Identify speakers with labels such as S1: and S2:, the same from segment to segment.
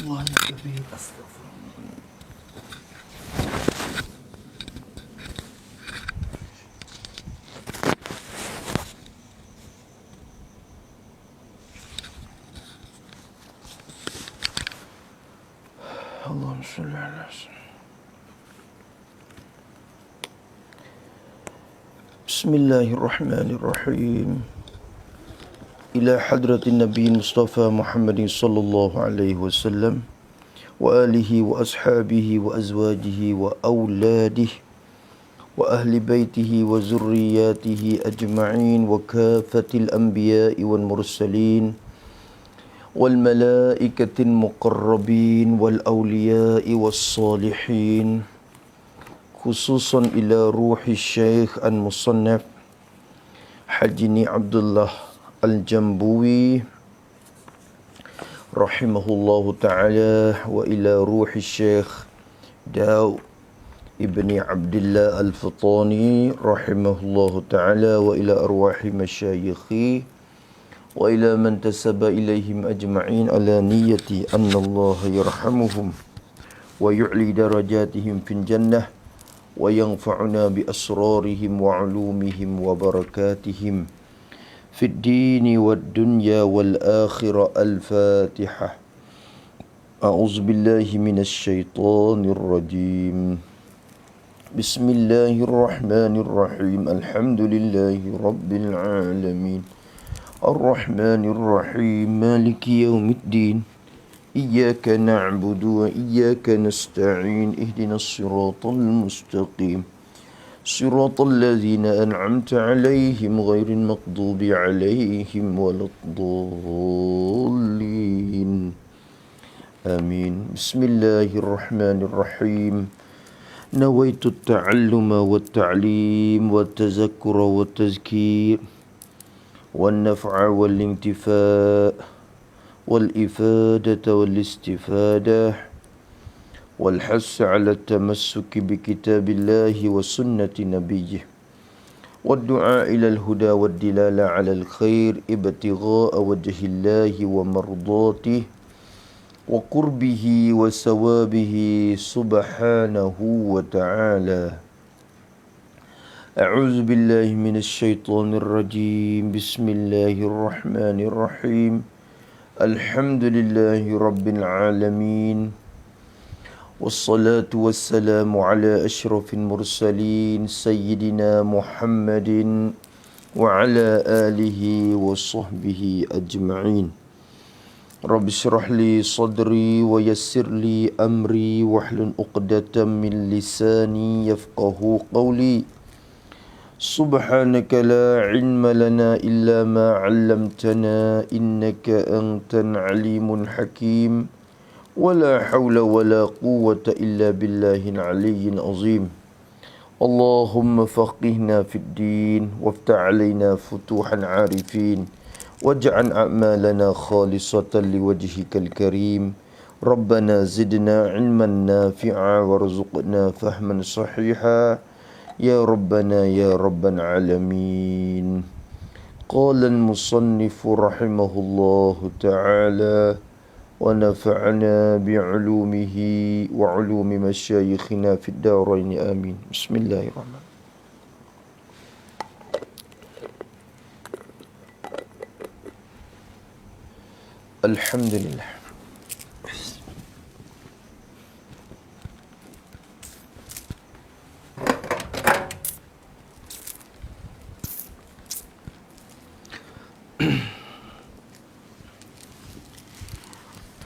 S1: Astaghfirullah al-Kabir. Astaghfirullah. Allahumma salli ala sayyidina. Bismillahirrahmanirrahim. Ila hadratin Nabi Mustafa Muhammadin sallallahu alaihi wasallam wa alihi wa ashabihi wa azwajihi wa awladihi wa ahli baitihi wa zurriyatihi ajma'in wa kafatil anbiya'i wal mursalin wal malaikatil muqarrabin wal awliya'i was salihin, khususan ila ruhi Syekh Al-Musannaf Hajni Abdullah Al-Jambuwi rahimahullahu ta'ala, wa ila ruhi Syekh Daud ibni Abdullah Al-Futani rahimahullahu ta'ala, wa ila arwahi masyayikhi wa ila man tasaba ilaihim ajma'in ala niyati anna Allah yarhamuhum wa yu'li darajatihim fil jannah wa yanfa'una bi asrarihim wa ulumihim wa barakatihim fid dini wad dunya wal akhirah. Al-Fatihah. A'udzu billahi minasy syaithanir rajim. Bismillahirrahmanirrahim. Alhamdulillahi rabbil alamin. Ar-Rahmanir Rahim. Maliki yaumiddin. Iyyaka na'budu wa iyyaka nasta'in. Ihdinas siratal mustaqim. Siratal ladzina an'amta 'alaihim ghairil maghdubi 'alaihim waladdallin. Amin. Bismillahirrahmanirrahim. Nawaitu at-ta'alluma wat-ta'lim wat-tazakkura wat-tazkir wan-naf'a wal-intifa' wal-ifadata wal-istifada wal-hass 'ala at-tamassuk bi kitabillahi wa sunnati nabiyyih wad-du'a ila al-huda wad-dilala 'ala al-khair ibtigha'a wajhillahi wa mardatihi wa qurbihi wa sawabihi subhanahu wa ta'ala. A'udzu billahi minasy syaithanir rajim. Bismillahirrahmanirrahim. Alhamdulillahi rabbil alamin. Wassalatu wassalamu ala asyrafil mursalin sayyidina Muhammadin wa ala alihi wa sahbihi ajma'in. Rabbi syrah li sadri wa yassir li amri wahlul 'uqdatam min lisani yafqahu qawli. Subhanaka la ilma lana illa ma 'allamtana innaka antal alimul hakim. Wala hawla wala quwwata illa billahil aliyyil azim. Allahumma faqihna fid din waftah 'alaina futuhan 'arifin waj'al a'malana khalisatan liwajhikal karim. Rabbana zidna ilman nafi'a warzuqna fahman sahiha ya rabbana ya rabbal alamin. Qala al-musannifu rahimahullahu ta'ala wa nafa'ana bi'ulumihi wa 'ulumi masyayikhina fid darain amin. Bismillahirrahmanirrahim. Alhamdulillah.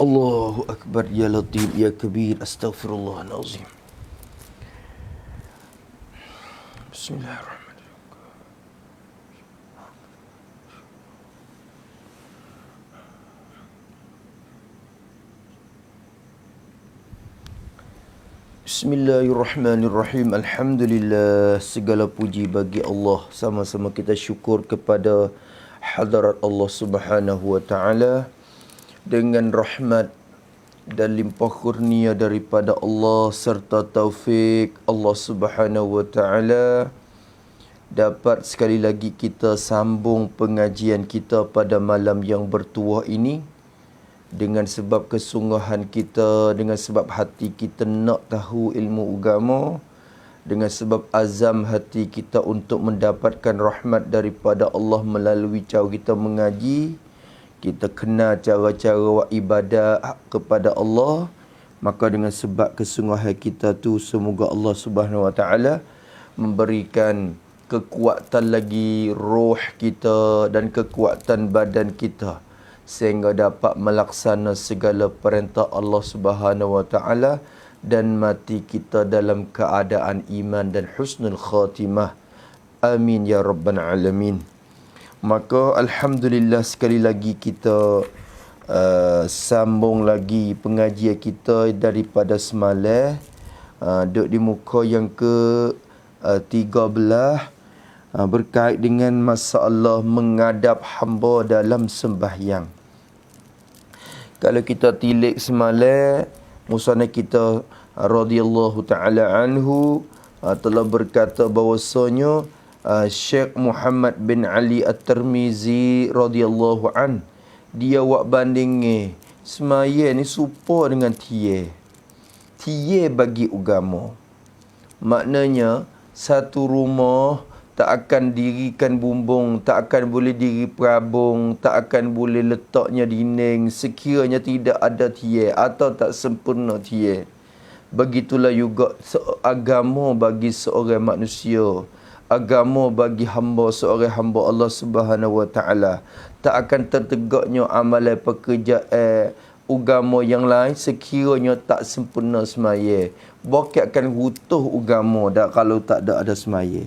S1: Allahu Akbar, ya Latif, ya Kabir. Astaghfirullahalazim. Bismillahirrahmanirrahim. Bismillahirrahmanirrahim. Alhamdulillah, segala puji bagi Allah. Sama-sama kita syukur kepada hadarat Allah Subhanahu wa taala dengan rahmat dan limpah kurnia daripada Allah serta taufik Allah Subhanahu wa taala, dapat sekali lagi kita sambung pengajian kita pada malam yang bertuah ini dengan sebab kesungguhan kita, dengan sebab hati kita nak tahu ilmu agama, dengan sebab azam hati kita untuk mendapatkan rahmat daripada Allah melalui cara kita mengaji, kita kenal cara-cara ibadah kepada Allah, maka dengan sebab kesungguhan kita tu, semoga Allah Subhanahu Wa Taala memberikan kekuatan lagi roh kita dan kekuatan badan kita sehingga dapat melaksana segala perintah Allah Subhanahu Wa Taala dan mati kita dalam keadaan iman dan husnul khatimah. Amin ya rabbal alamin. Maka alhamdulillah sekali lagi kita sambung lagi pengajian kita daripada semalam, duduk di muka yang ke 13, berkait dengan masalah mengadap hamba dalam sembahyang. Kalau kita tilik semalam, musannaf kita radhiyallahu taala anhu telah berkata bahawasanya Syekh Muhammad bin Ali At-Tirmizi radhiyallahu an, dia buat banding semaya ni serupa dengan tie bagi agama. Maknanya satu rumah tak akan dirikan bumbung, tak akan boleh diri perabung, tak akan boleh letaknya dinding sekiranya tidak ada tie atau tak sempurna tie. Begitulah juga agama bagi seorang manusia, agama bagi seorang hamba Allah Subhanahu Wa Taala, tak akan tertegaknya amalan pekerjaan agama yang lain sekiranya tak sempurna semaya. Bakit akan utuh agama dah kalau tak ada semaya.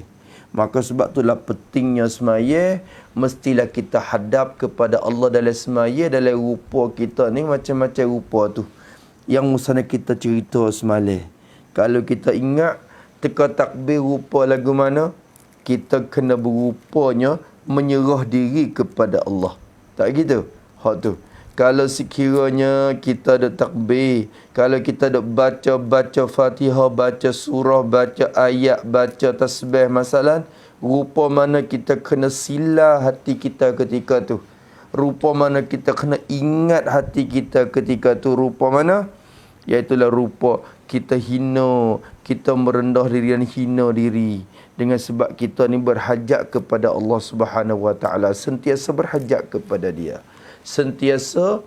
S1: Maka sebab itulah pentingnya semaya, mestilah kita hadap kepada Allah dalam semaya, dalam rupa kita ni macam-macam rupa tu yang musannaf kita cerita semalam. Kalau kita ingat teka takbir rupa lagu mana, kita kena berupanya menyerah diri kepada Allah. Tak gitu? Hak tu. Kalau sekiranya kita ada takbir, kalau kita ada baca Fatihah, baca surah, baca ayat, baca tasbih masalah, rupa mana kita kena sila hati kita ketika tu. Rupa mana kita kena ingat hati kita ketika tu. Rupa mana? Iaitulah rupa kita hina, kita merendah diri dan hina diri. Dengan sebab kita ni berhajat kepada Allah Subhanahu Wa Taala, sentiasa berhajat kepada Dia. Sentiasa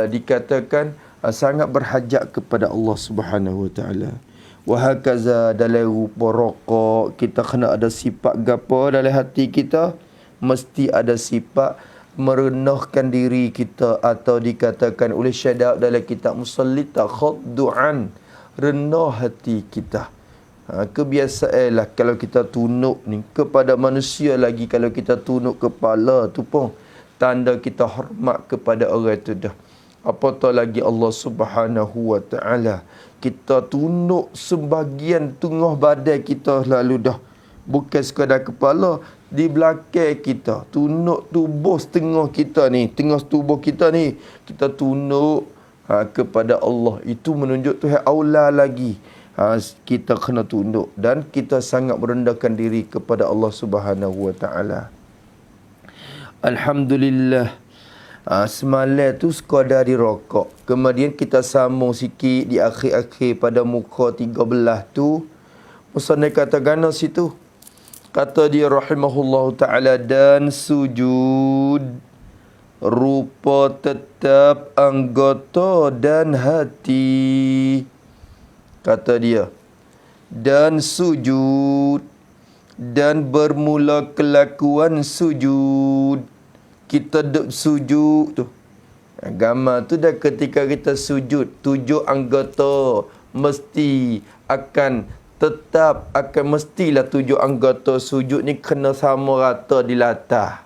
S1: dikatakan sangat berhajat kepada Allah Subhanahu Wa Taala. Wahakaza dalam rupa rokok, kita kena ada sifat gapo dalam hati kita, mesti ada sifat merendahkan diri kita, atau dikatakan oleh Syekh dalam kitab Musallita khaddu'an, rendah hati kita. Kebiasaanlah kalau kita tunuk ni kepada manusia, lagi kalau kita tunuk kepala tu pun tanda kita hormat kepada orang itu dah. Apatah lagi Allah Subhanahu Wa Taala, kita tunuk sebahagian tengah badan kita lalu dah. Bukan sekadar kepala, di belakang kita, tunuk tubuh setengah kita ni, tengah tubuh kita ni, kita tunuk kepada Allah. Itu menunjuk Tuhan aula lagi. Kita kena tunduk dan kita sangat merendahkan diri kepada Allah Subhanahu Wa Taala. Alhamdulillah. Semalam tu sekadar di rokok. Kemudian kita sambung sikit di akhir-akhir pada muka 13 tu. Musannaf kata gana situ. Kata dia rahimahullahu ta'ala, dan sujud rupa tetap anggota dan hati. Kata dia, dan sujud dan bermula kelakuan sujud. Kita duduk sujud tu. Gambar tu dah ketika kita sujud, 7 anggota mesti akan tetap, mestilah 7 anggota sujud ni kena sama rata di latah.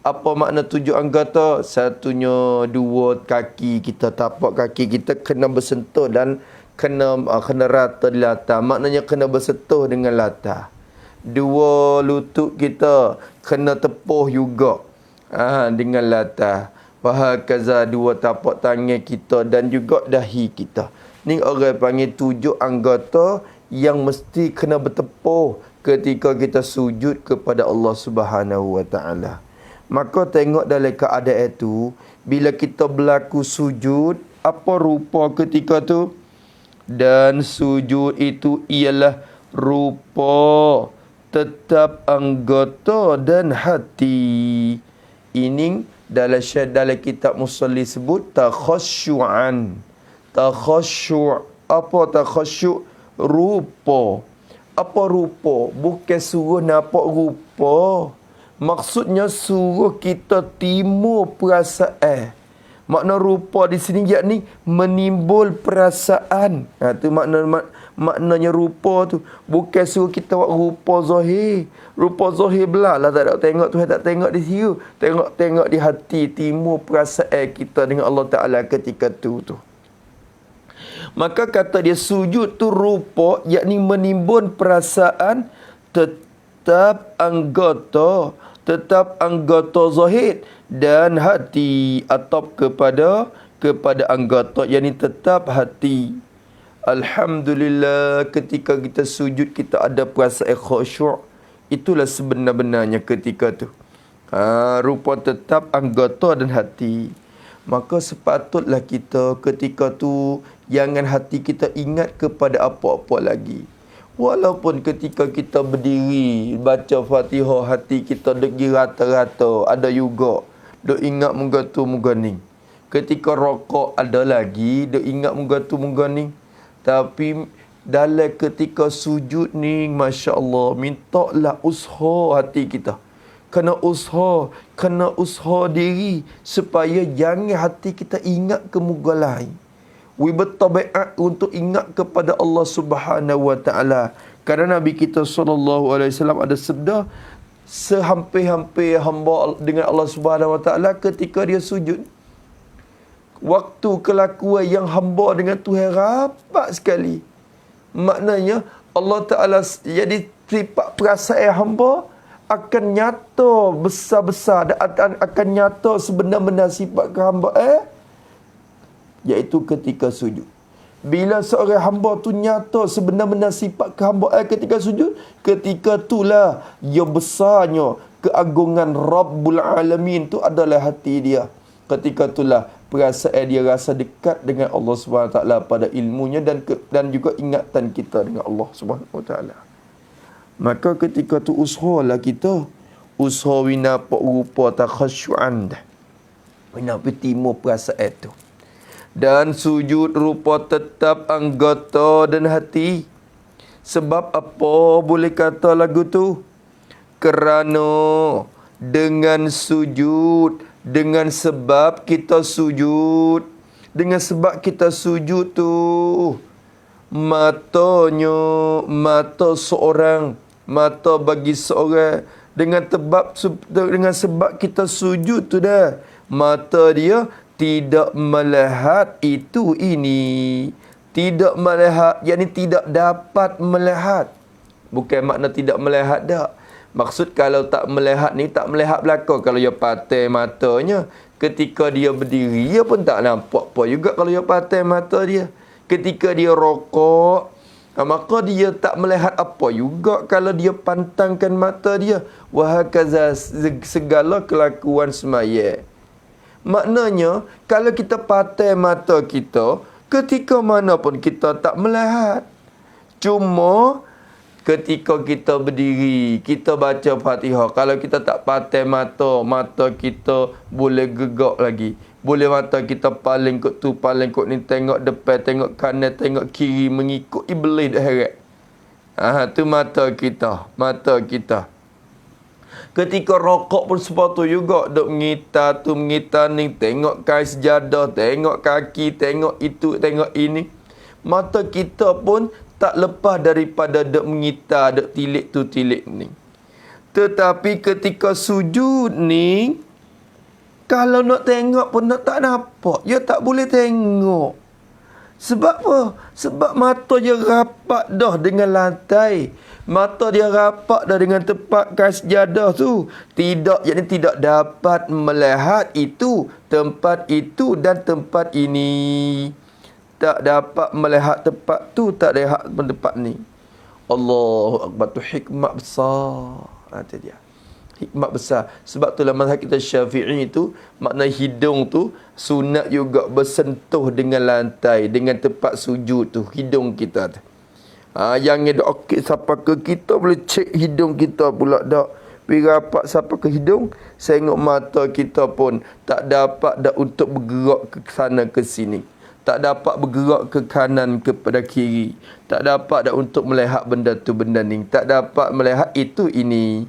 S1: Apa makna 7 anggota? Satunya 2 kaki kita, tapak kaki kita kena bersentuh dan kena rata di latah. Maknanya kena bersentuh dengan latah. 2 lutut kita kena tepuh juga dengan latah. Wahakaza 2 tapak tangan kita dan juga dahi kita. Ni orang panggil 7 anggota yang mesti kena bertepuh ketika kita sujud kepada Allah Subhanahu Wa Taala. Maka tengok dalam keadaan itu, Bila kita berlaku sujud, apa rupa ketika tu? Dan sujud itu ialah rupa tetap anggota dan hati. Ini dalam kitab Musalli sebut takhasyu'an. Takhasyu'. Apa takhasyu'? Rupa. Apa rupa? Bukan suruh nampak rupa. Maksudnya suruh kita timur perasaan. Makna rupa di sini yakni menimbul perasaan. Tu maknanya rupa tu. Bukan suruh kita buat rupa zahir. Rupa zahir belah lah tak ada tengok tu, tak tengok di situ. Tengok di hati, timur perasaan kita dengan Allah Ta'ala ketika tu. Maka kata dia sujud tu rupa yakni menimbun perasaan tetap anggota zahir dan hati, atau kepada anggota yakni tetap hati. Alhamdulillah, ketika kita sujud kita ada perasaan khusyuk. Itulah sebenar-benarnya ketika tu. Rupa tetap anggota dan hati. Maka sepatutlah kita ketika tu jangan hati kita ingat kepada apa-apa lagi. Walaupun ketika kita berdiri baca Fatihah, hati kita degi rata-rata, ada juga duk ingat muka tu muka ni. Ketika rokok ada lagi duk ingat muka tu muka ni. Tapi dalam ketika sujud ni, masya-Allah, mintalah usaha hati kita. Kena usaha diri supaya jangan hati kita ingat ke muka lain. We bertabiat untuk ingat kepada Allah Subhanahu wa taala. Kerana Nabi kita SAW ada sabda, sehampir-hampir hamba dengan Allah Subhanahu wa taala ketika dia sujud. Waktu kelakuan yang hamba dengan Tuhan rapat sekali. Maknanya Allah Ta'ala jadi sifat perasaan hamba akan nyata besar-besar dan akan nyata sebenar-benar sifat hamba iaitu ketika sujud. Bila seorang hamba tu nyata sebenar-benar sifat kehambaan ketika sujud, ketika itulah ya besarnya keagungan Rabbul Alamin tu adalah hati dia. Ketika itulah perasaan dia rasa dekat dengan Allah SWT pada ilmunya dan juga ingatan kita dengan Allah SWT. Maka ketika tu usahalah kita, usaha winapa rupa takhasyu'an dah. Winapa timur perasaan tu. Dan sujud rupa tetap anggota dan hati. Sebab apa boleh kata lagu tu? Kerana dengan sujud, dengan sebab kita sujud, dengan sebab kita sujud tu, mata bagi seorang, dengan sebab kita sujud tu dah, mata dia tidak melihat itu ini. Tidak melihat, yakni tidak dapat melihat. Bukan makna tidak melihat dah. Maksud kalau tak melihat ni, tak melihat belakang. Kalau dia patai matanya, ketika dia berdiri, dia pun tak nampak apa juga kalau dia patai mata dia. Ketika dia rokok, maka dia tak melihat apa juga kalau dia pantangkan mata dia. Wahakaza, segala kelakuan semaya. Maknanya, kalau kita patai mata kita, ketika mana pun kita tak melihat. Cuma, ketika kita berdiri, kita baca Fatihah. Kalau kita tak patai mata kita boleh gegak lagi. Boleh mata kita paling kot tu, paling kot ni, tengok depan, tengok kanan, tengok kiri, mengikut iblis dah heret. Tu mata kita. Ketika rokok pun sepatu juga, duk mengita ni, tengok kais sejadah, tengok kaki, tengok itu, tengok ini. Mata kita pun tak lepas daripada duk mengita, duk tilik tu, tilik ni. Tetapi ketika sujud ni, kalau nak tengok pun tak nampak. Ya tak boleh tengok. Sebab apa? Sebab mata dia rapat dah dengan lantai. Mata dia rapat dah dengan tempat kais sejadah tu. Yakni tidak dapat melihat itu, tempat itu dan tempat ini. Tak dapat melihat tempat tu, tak lihat tempat ni. Allahu Akbar, tu hikmat besar. Itu dia. Hikmat besar. Sebab itulah mazhab kita Syafi'i itu, makna hidung tu sunat juga bersentuh dengan lantai, dengan tempat sujud tu, hidung kita tu. Yang ada okey siapa ke kita boleh cek hidung kita pula dak. Pergi rapat siapa ke hidung, tengok mata kita pun tak dapat dak untuk bergerak ke sana ke sini. Tak dapat bergerak ke kanan kepada kiri. Tak dapat dak untuk melihat benda tu benda ni. Tak dapat melihat itu ini.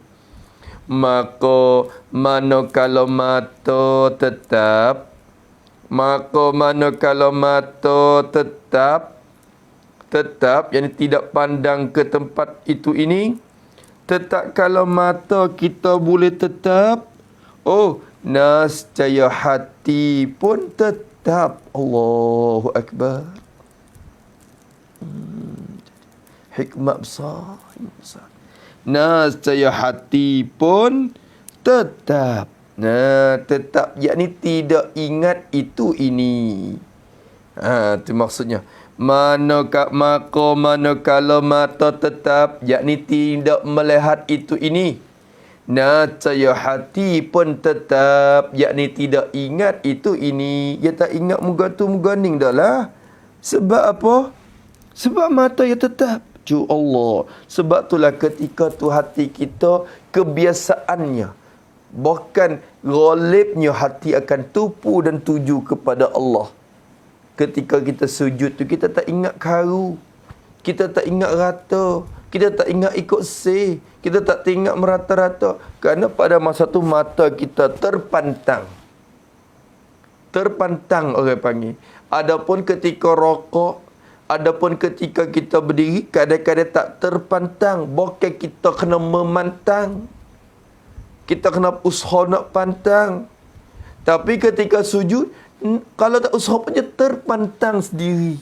S1: Maka manakala mata tetap, yang tidak pandang ke tempat itu ini, tetap kalau mata kita boleh tetap, nascaya hati pun tetap. Allahu Akbar. Hikmat besar. Nascaya hati pun tetap. Tetap, yakni tidak ingat itu ini. Itu maksudnya. Manakala mata tetap, yakni tidak melihat itu ini. Nascaya hati pun tetap, yakni tidak ingat itu ini. Ya tak ingat muka tu muka ning dah lah. Sebab apa? Sebab mata ya tetap. Allah. Sebab itulah ketika tu hati kita kebiasaannya, bahkan ghalibnya hati akan tupu dan tuju kepada Allah. Ketika kita sujud tu, kita tak ingat karu, kita tak ingat rata, kita tak ingat ikut kita tak ingat merata-rata. Kerana pada masa tu mata kita terpantang orang panggil. Adapun ketika rokok, adapun ketika kita berdiri, kadang-kadang tak terpantang. Bahkan kita kena memantang. Kita kena usaha nak pantang. Tapi ketika sujud, kalau tak usaha pun dia terpantang sendiri.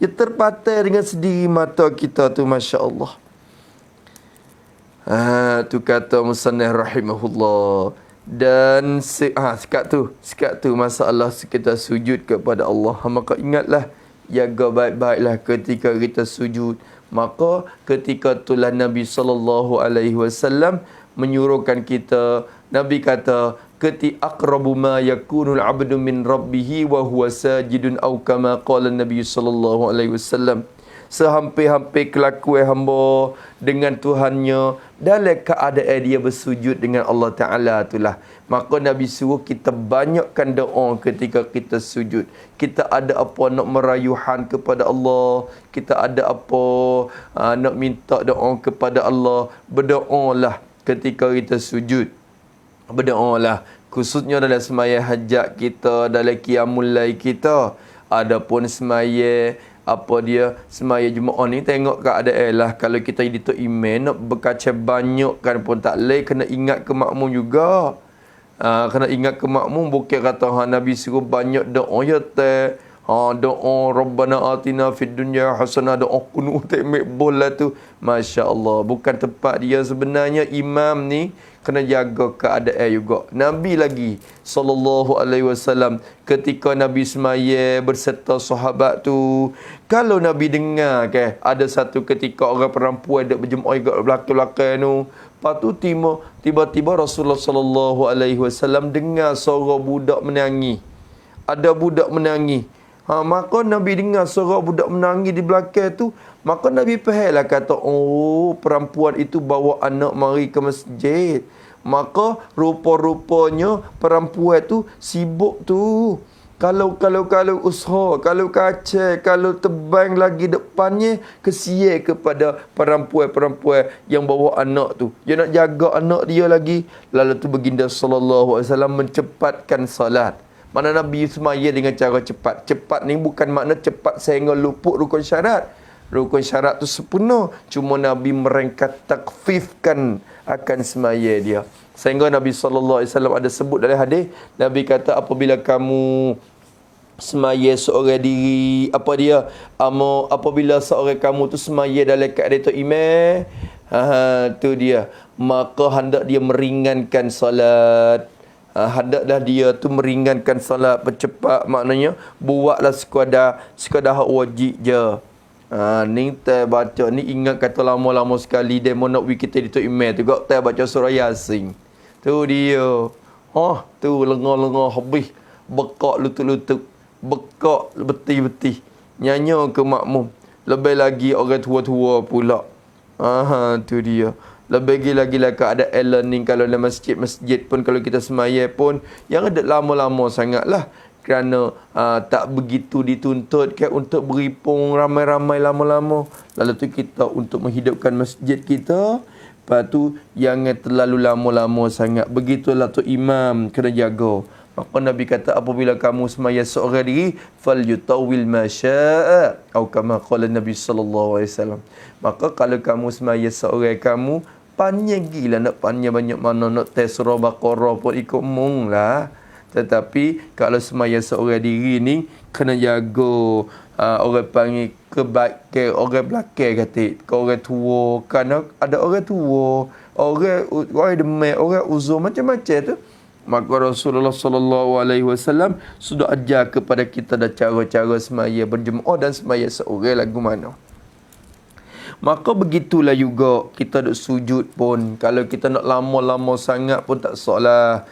S1: Dia terpatai dengan sendiri mata kita tu, Masya Allah. Tu kata musannif rahimahullah. Dan sekat tu masalah kita sujud kepada Allah. Maka ingatlah, jaga baik-baiklah ketika kita sujud. Maka ketika itulah Nabi SAW menyuruhkan kita. Nabi kata, aqrabu ma yakunul abdu min rabbihi wa huwa sajidun aw kama qala Nabi SAW. Sehampir-hampir kelakuan hamba dengan Tuhannya dalam keadaan dia bersujud dengan Allah Ta'ala itulah. Maka Nabi suruh kita banyakkan doa ketika kita sujud. Kita ada apa nak merayuhan kepada Allah, kita ada apa nak minta doa kepada Allah, berdoalah ketika kita sujud. Berdoalah khususnya dalam sembahyang hajat kita, dalam qiyamul lail kita. Adapun sembahyang semaya Jumaat ni tengok keadaan lah. Kalau kita jadi tok imam nak berkaca banyak kan pun tak leh, kena ingat ke makmum juga. Kena ingat ke makmum, bukan kata Nabi suruh banyak doa ya teh. Doa Rabbana atina fid dunya hasanah, doa kunut tak bola tu. Masya-Allah, bukan tempat dia sebenarnya. Imam ni kena jaga keadaan juga. Nabi lagi SAW ketika Nabi semaya berserta sahabat tu, kalau Nabi dengar ada satu ketika orang perempuan duk berjemaah kat belakang-belakang tu, lepas tu tiba-tiba Rasulullah SAW dengar suara budak menangis. Ada budak menangis. Maka Nabi dengar suara budak menangis di belakang tu. Maka Nabi fahamlah, kata, perempuan itu bawa anak mari ke masjid. Maka rupa-rupanya perempuan tu sibuk tu. Kalau usaha, kalau kacau, kalau tebang lagi depannya, kesian kepada perempuan-perempuan yang bawa anak tu. Dia nak jaga anak dia lagi. Lalu tu baginda SAW mencepatkan salat. Mana Nabi semaya dengan cara cepat. Cepat ni bukan makna cepat sehingga luput rukun syarat. Rukun syarat tu sempurna. Cuma Nabi merengkat takfifkan akan semaya dia. Sehingga Nabi SAW ada sebut dalam hadis. Nabi kata, apabila kamu semaya seorang diri, apabila seorang kamu tu semaya dalam keadaan tu imam, tu dia, maka hendak dia meringankan solat. Hendaklah dia tu meringankan solat, percepat, maknanya buatlah sekadar hak wajib je. Ni tak baca ni, ingat kata lama-lama sekali demo nak kita di tu imam tu gak tak baca surah Yasin. Tu dia. Tu lengah-lengah habis. Bekak lutut-lutut. Bekak beti-beti. Nyanyi ke makmum. Lebih lagi orang tua-tua pula. Tu dia. Lebih lagi lah ada e-learning kalau dalam masjid-masjid pun, kalau kita semaya pun yang ada lama-lama sangat lah. Kerana tak begitu dituntut kan untuk beripung ramai-ramai lama-lama. Lalu tu kita untuk menghidupkan masjid kita. Lepas tu jangan terlalu lama-lama sangat. Begitulah tu imam kena jaga. Maka Nabi kata apabila kamu semaya seorang diri, falyutawil ma syaa, atau kama qala Nabi sallallahu alaihi wasallam. Maka kalau kamu semaya seorang kamu, panjang gila nak panjang banyak mana, nak tes surah Baqarah pun ikut mung lah. Tetapi kalau semaya seorang diri ni kena jaga orang panggil kebaikan orang belakang kata. Kau orang tua, kan ada orang tua, orang demam, orang uzur macam-macam tu. Maka Rasulullah sallallahu alaihi wasallam sudah ajar kepada kita dah cara-cara semaya berjemaah dan semaya seorang lagu mana. Maka begitulah juga kita duk sujud pun. Kalau kita nak lama-lama sangat pun tak salah.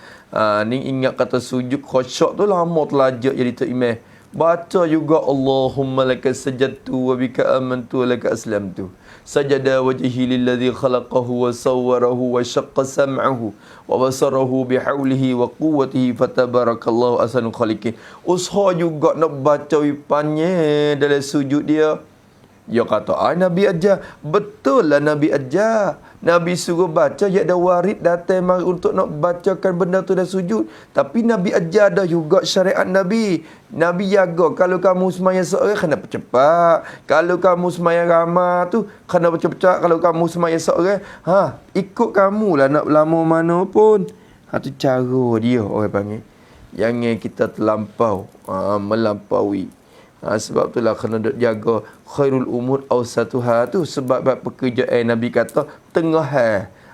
S1: Ni ingat kata sujud khusyuk tu lama terlajak jadi tu imam. Baca juga Allahumma laka sajadtu wa bika amantu wa laka aslamtu. Sajada wajhi lilladhi khalaqahu wa sawwarahu wa syaqqa sam'ahu wa basarahu bihaulihi wa quwwatihi fatabarakallahu ahsanul khaliqin. Usaha juga nak baca wipannya dalam sujud dia. Dia kata, Nabi ajar. Betul lah Nabi ajar. Nabi suruh baca, ya ada warid datang mari untuk nak bacakan benda tu dah sujud. Tapi Nabi ajar dah juga syariat Nabi. Nabi jaga, kalau kamu semaya seorang, kena percepat. Kalau kamu semaya ramah tu, kena percepat. Kalau kamu semaya seorang, ikut kamu lah nak lama mana pun. Tu cara dia orang panggil. Jangan kita terlampau, melampaui. Sebab itulah kena jaga khairul umur awsatuha tu. Sebab pekerjaan Nabi kata tengah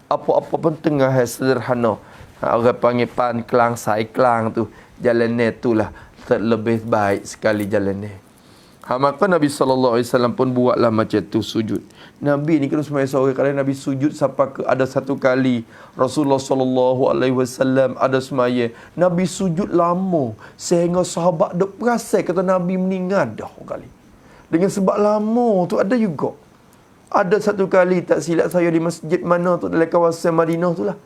S1: apa-apa pun tengah sederhana. Orang panggil pan kelang sai kelang tu. Jalan ni tu lah lebih baik sekali jalan ni. Maka Nabi SAW pun buatlah macam tu sujud. Nabi ni kena semaya seorang kali Nabi sujud sampai ke ada satu kali Rasulullah SAW ada semaya Nabi sujud lama sehingga sahabat dok perasan kata Nabi meninggal dah kali. Dengan sebab lama tu ada juga. Ada satu kali tak silap saya di masjid mana tu dalam kawasan Madinah tu lah.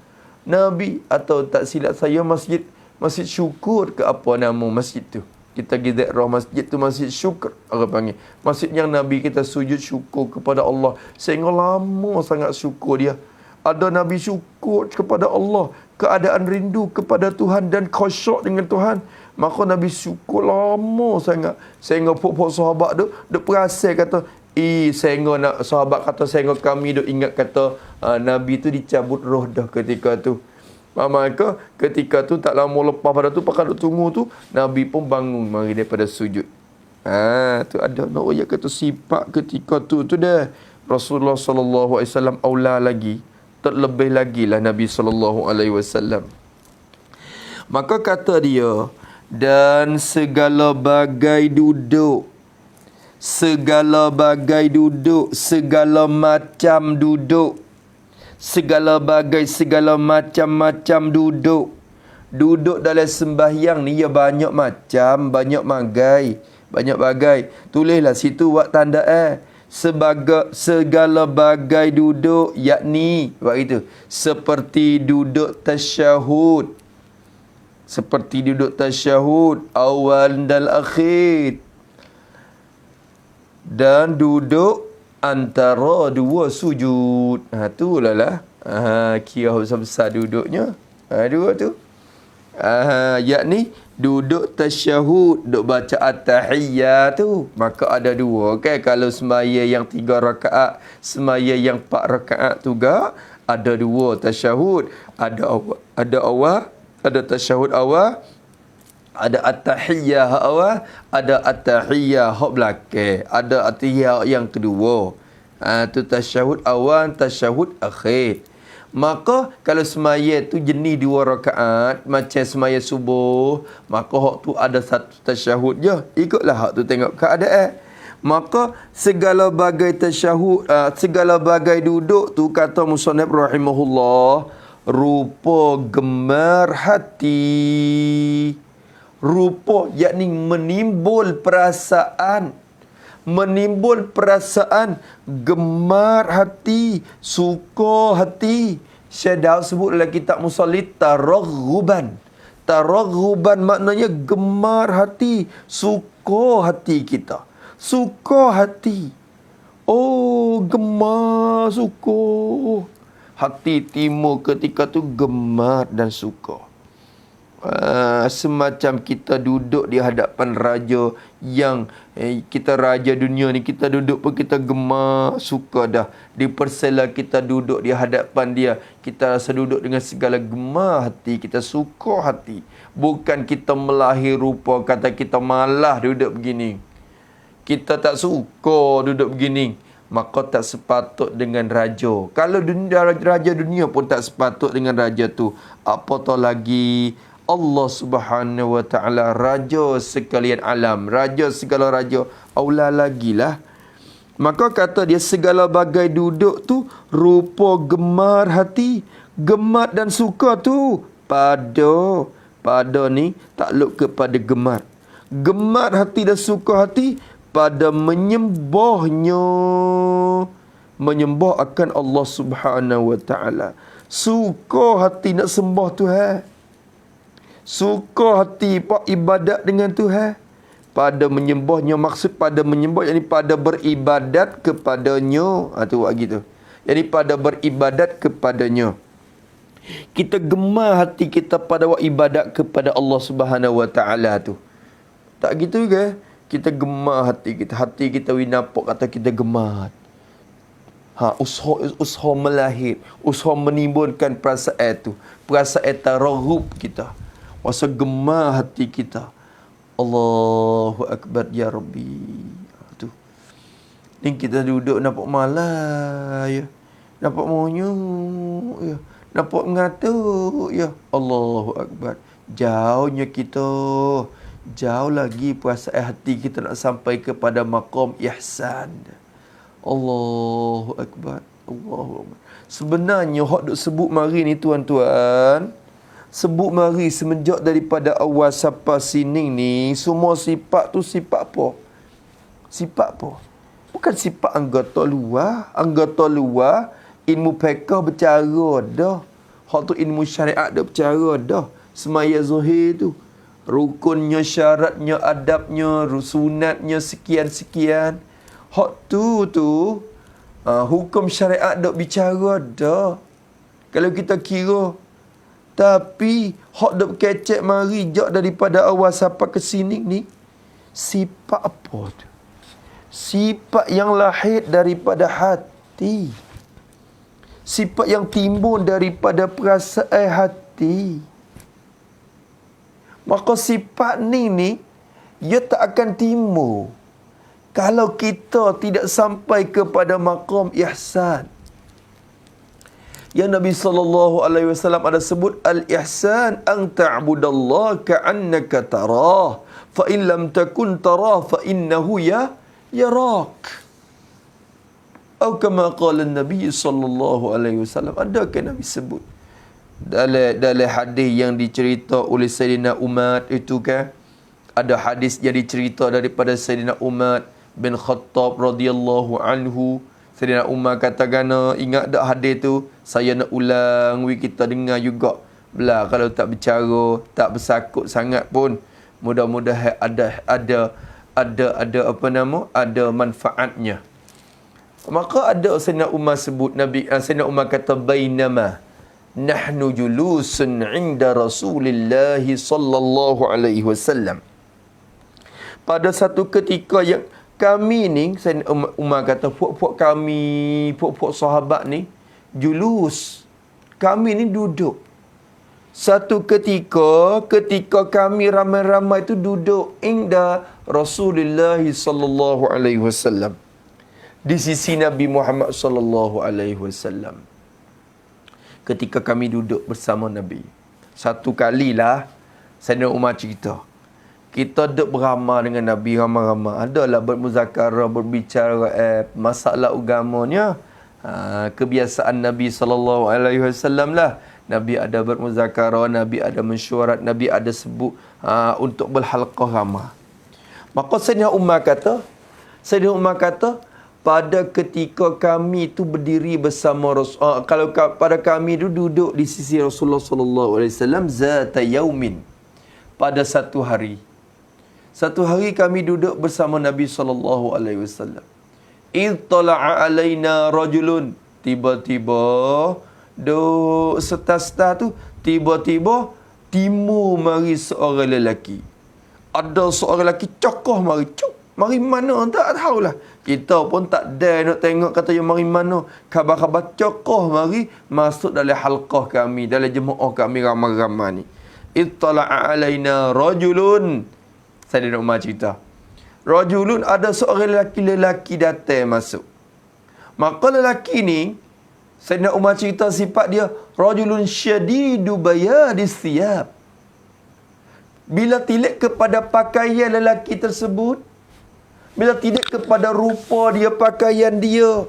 S1: Nabi atau tak silap saya masjid Syukur ke apa nama masjid tu. Kita pergi ziarah masjid tu Masjid Syukur orang panggil. Masjid yang Nabi kita sujud syukur kepada Allah. Sehingga lama sangat syukur dia. Ada Nabi syukur kepada Allah. Keadaan rindu kepada Tuhan dan khusyuk dengan Tuhan. Maka Nabi syukur lama sangat. Sehingga pokok sahabat tu dia perasan kata, sehingga nak sahabat kata, sehingga kami duk ingat kata Nabi tu dicabut roh dah ketika tu. Maka ketika tu tak lama lepas pada tu pakai duk tunggu tu Nabi pun bangun mari daripada sujud. Tu ada nak ayat kata sifat ketika tu dah Rasulullah sallallahu alaihi wasallam aula lagi, terlebih lagi lah Nabi sallallahu alaihi wasallam. Maka kata dia, dan segala bagai duduk, segala bagai duduk, segala macam duduk, segala bagai, segala macam-macam duduk. Duduk dalam sembahyang ni ya banyak macam, banyak bagai, banyak bagai. Tulislah situ buat tanda segala bagai duduk, yakni buat itu seperti duduk tasyahud. Seperti duduk tasyahud awal dan akhir. Dan duduk antara dua sujud. Itulah lah. Kira besar-besar duduknya. Dua tu. Yakni duduk tasyahud, duduk baca at-tahiyyah tu. Maka ada dua. Okay? Kalau semaya yang 3 rakaat, semaya yang 4 rakaat tu gak, ada dua tasyahud. Ada awal, ada tasyahud awal, ada at-tahiyyah awal, ada at-tahiyyah hak belakang, ada at-tahiyyah yang kedua. Tu tasyahud awal, tasyahud akhir. Maka kalau semaya tu jenis 2 rakaat macam semaya subuh, maka hak tu ada satu tasyahud je. Ikutlah hak tu tengok keadaan. Maka segala bagai tasyahud, segala bagai duduk tu kata musannif rahimahullah, rupa gemar hati. Rupa yakni menimbul perasaan, gemar hati, suka hati. Syekh Daud sebut dalam kitab Musallit taraghuban. Taraghuban maknanya gemar hati, suka hati kita. Suka hati. Oh, gemar, suka. Hati timur ketika tu gemar dan suka. Semacam kita duduk di hadapan raja yang kita raja dunia ni, kita duduk pun kita gemar, suka dah. Dipersela kita duduk di hadapan dia, kita rasa duduk dengan segala gemar hati, kita suka hati. Bukan kita melahir rupa, kata kita malah duduk begini, kita tak suka duduk begini, maka tak sepatut dengan raja. Kalau raja dunia pun tak sepatut dengan raja tu, apatah lagi Allah Subhanahu wa ta'ala, raja sekalian alam, raja segala raja, aula lagilah. Maka kata dia segala bagai duduk tu rupa gemar hati, gemar dan suka tu pada ni takluk kepada gemar. Gemar hati dan suka hati pada menyembahnya, menyembah akan Allah Subhanahu wa ta'ala. Suka hati nak sembah Tuhan, suka hati pak ibadat dengan Tuhan, pada menyembahnya, maksud pada menyembah yakni pada beribadat kepadanya. Tu buat gitu, yakni pada beribadat kepadanya. Kita gemar hati kita pada buat ibadat kepada Allah Subhanahu wa ta'ala tu. Tak gitu ke? Kita gemar hati kita winapok kata kita gemar. Usaha melahir, usaha menimbulkan perasaan tu, perasaan taraghub kita, rasa gemar hati kita. Allahu Akbar ya Rabbi. Tu. Ni kita duduk nampak malas ya. Nampak monyok ya. Nampak mengatuk ya. Allahu Akbar. Jauhnya kita. Jauh lagi perasaan hati kita nak sampai kepada maqam ihsan. Allahu Akbar. Allahu Akbar. Sebenarnya hak duk sebut mari ni tuan-tuan, sebut mari semenjak daripada awal sampai sini ni, semua sifat tu sifat apa? Sifat apa? Bukan sifat anggota luar. Anggota luar, ilmu fiqh bercara dah. Hak tu ilmu syariat dah bercara dah. Semaya zuhir tu, rukunnya, syaratnya, adabnya, sunatnya, sekian-sekian. Hak tu hukum syariat dah bicara dah. Kalau kita kira. Tapi hak dok kecek mari jak daripada awal sampai ke sini ni, sifat apa tu? Sifat yang lahir daripada hati. Sifat yang timbul daripada perasaan hati. Maka sifat ni ia tak akan timbul kalau kita tidak sampai kepada maqam ihsan. Yang Nabi SAW ada sebut, al-ihsan an ta'budallaha ka'annaka tarah, fa in lam takun tarah fa innahu yarak. Atau kama qala Nabi SAW. Adakah Nabi sebut dalam hadis yang dicerita oleh Sayyidina Umar itu kan? Ada hadis yang dicerita daripada Sayyidina Umar bin Khattab radhiyallahu anhu. Sayyidina Umar kata gana, ingat tak hadis tu? Saya nak ulang, kita dengar juga. Belah kalau tak bercara, tak bersakut sangat pun, mudah-mudahan ada manfaatnya. Maka ada Sayyidina Umar sebut, Sayyidina Umar kata, bainama nahnu julusun 'inda Rasulillah sallallahu alaihi wasallam. Pada satu ketika yang kami ni, Sayyidina Umar kata, puak-puak kami, puak-puak sahabat ni, julus. Kami ni duduk. Satu ketika kami ramai-ramai tu duduk inda Rasulullah sallallahu alaihi wasallam, di sisi Nabi Muhammad sallallahu alaihi wasallam. Ketika kami duduk bersama Nabi, satu kalilah Sayyidina Umar cerita, kita duduk beramah dengan Nabi ramai-ramai. Adalah bermuzakarah, berbicara masalah agamanya. Kebiasaan Nabi SAW lah. Nabi ada bermuzakarah, Nabi ada mesyuarat, Nabi ada sebut untuk berhalqah ramah. Maka Sayyidina Umar kata, pada ketika kami tu berdiri bersama kalau pada kami tu duduk di sisi Rasulullah sallallahu alaihi wasallam zata yaumin, pada satu hari kami duduk bersama Nabi sallallahu alaihi wasallam. Ittala'a alaina rajulun, tiba-tiba setas-setas tu tiba-tiba timur mari seorang lelaki. Ada seorang lelaki cokoh mari mana tak tahulah. Kita pun tak ada nak tengok kata yang mari mana. Khabar-khabar cokoh mari masuk dalam halqah kami, dalam jemaah kami ramai-ramai ni. Ittala'a alaina rajulun. Sayyidina Umar cerita. Rajulun, ada seorang lelaki datang masuk. Maka lelaki ni, Sayyidina Umar cerita sifat dia, rajulun syadidu bayadis thiyab. Bila tilik kepada pakaian lelaki tersebut, bila tidak kepada rupa dia, pakaian dia,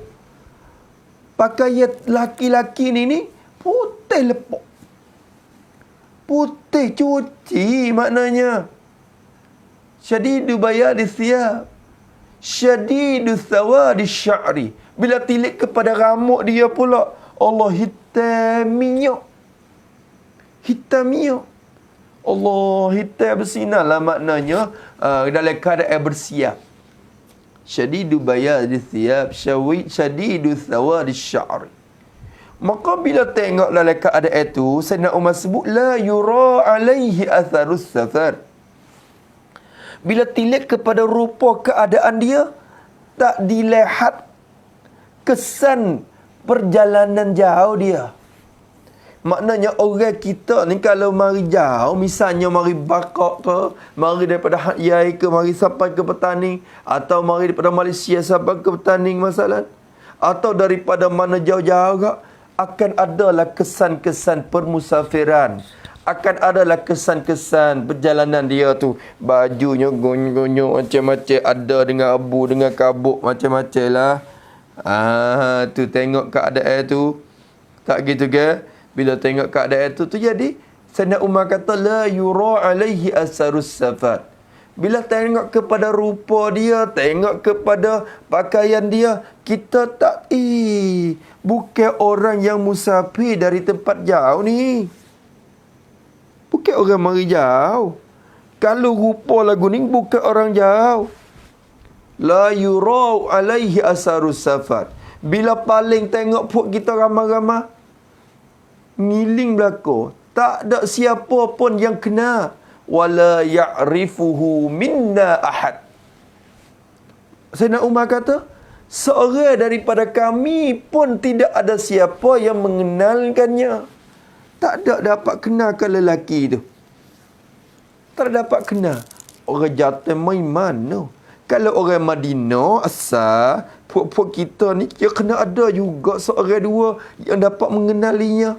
S1: pakaian laki-laki ni putih lepok, putih cuci maknanya. Syadidu bayadi thiyab, syadidu thawadi sya'ri. Bila tilik kepada rambut dia pula, Allah hitam minyak, Allah hitam bersinar lah maknanya, dalam keadaan bersiap. Syadidu bayadi thiyab, syadidu thawadi sya'ri. Maka bila tengok dalam keadaan itu, Sayyidina Umar sebut, la yura alaihi atharus safar. Bila tilik kepada rupa keadaan dia, tak dilihat kesan perjalanan jauh dia. Maknanya orang kita ni kalau mari jauh, misalnya mari Bakak ke, mari daripada Hat Yai ke, mari sampai ke Petaning, atau mari daripada Malaysia sampai ke Petaning masalah, atau daripada mana jauh-jauh ke, akan adalah kesan-kesan permusafiran. Akan adalah kesan-kesan perjalanan dia tu. Bajunya gonyok-gonyok macam-macam, ada dengan abu, dengan kabuk macam-macam lah. Tu tengok keadaan tu. Tak gitu ke? Bila tengok keadaan tu jadi Sayyidina Umar kata la yura alaihi asarus safar. Bila tengok kepada rupa dia, tengok kepada pakaian dia, kita tak bukan orang yang musafir dari tempat jauh ni. Bukan orang mari jauh. Kalau rupa lagu ni bukan orang jauh. La yura alaihi asarus safar. Bila paling tengok pun kita ramai-ramai, ngiling belaka, tak ada siapa pun yang kena. Wala ya'rifuhu minna ahad. Sayyidina Umar kata, seorang daripada kami pun tidak ada siapa yang mengenalkannya. Tak ada dapat kenalkan lelaki tu. Tak dapat kenal. Orang jatuh main mana? Kalau orang Madinah asal, puak-puak kita ni, dia kena ada juga seorang dua yang dapat mengenalinya.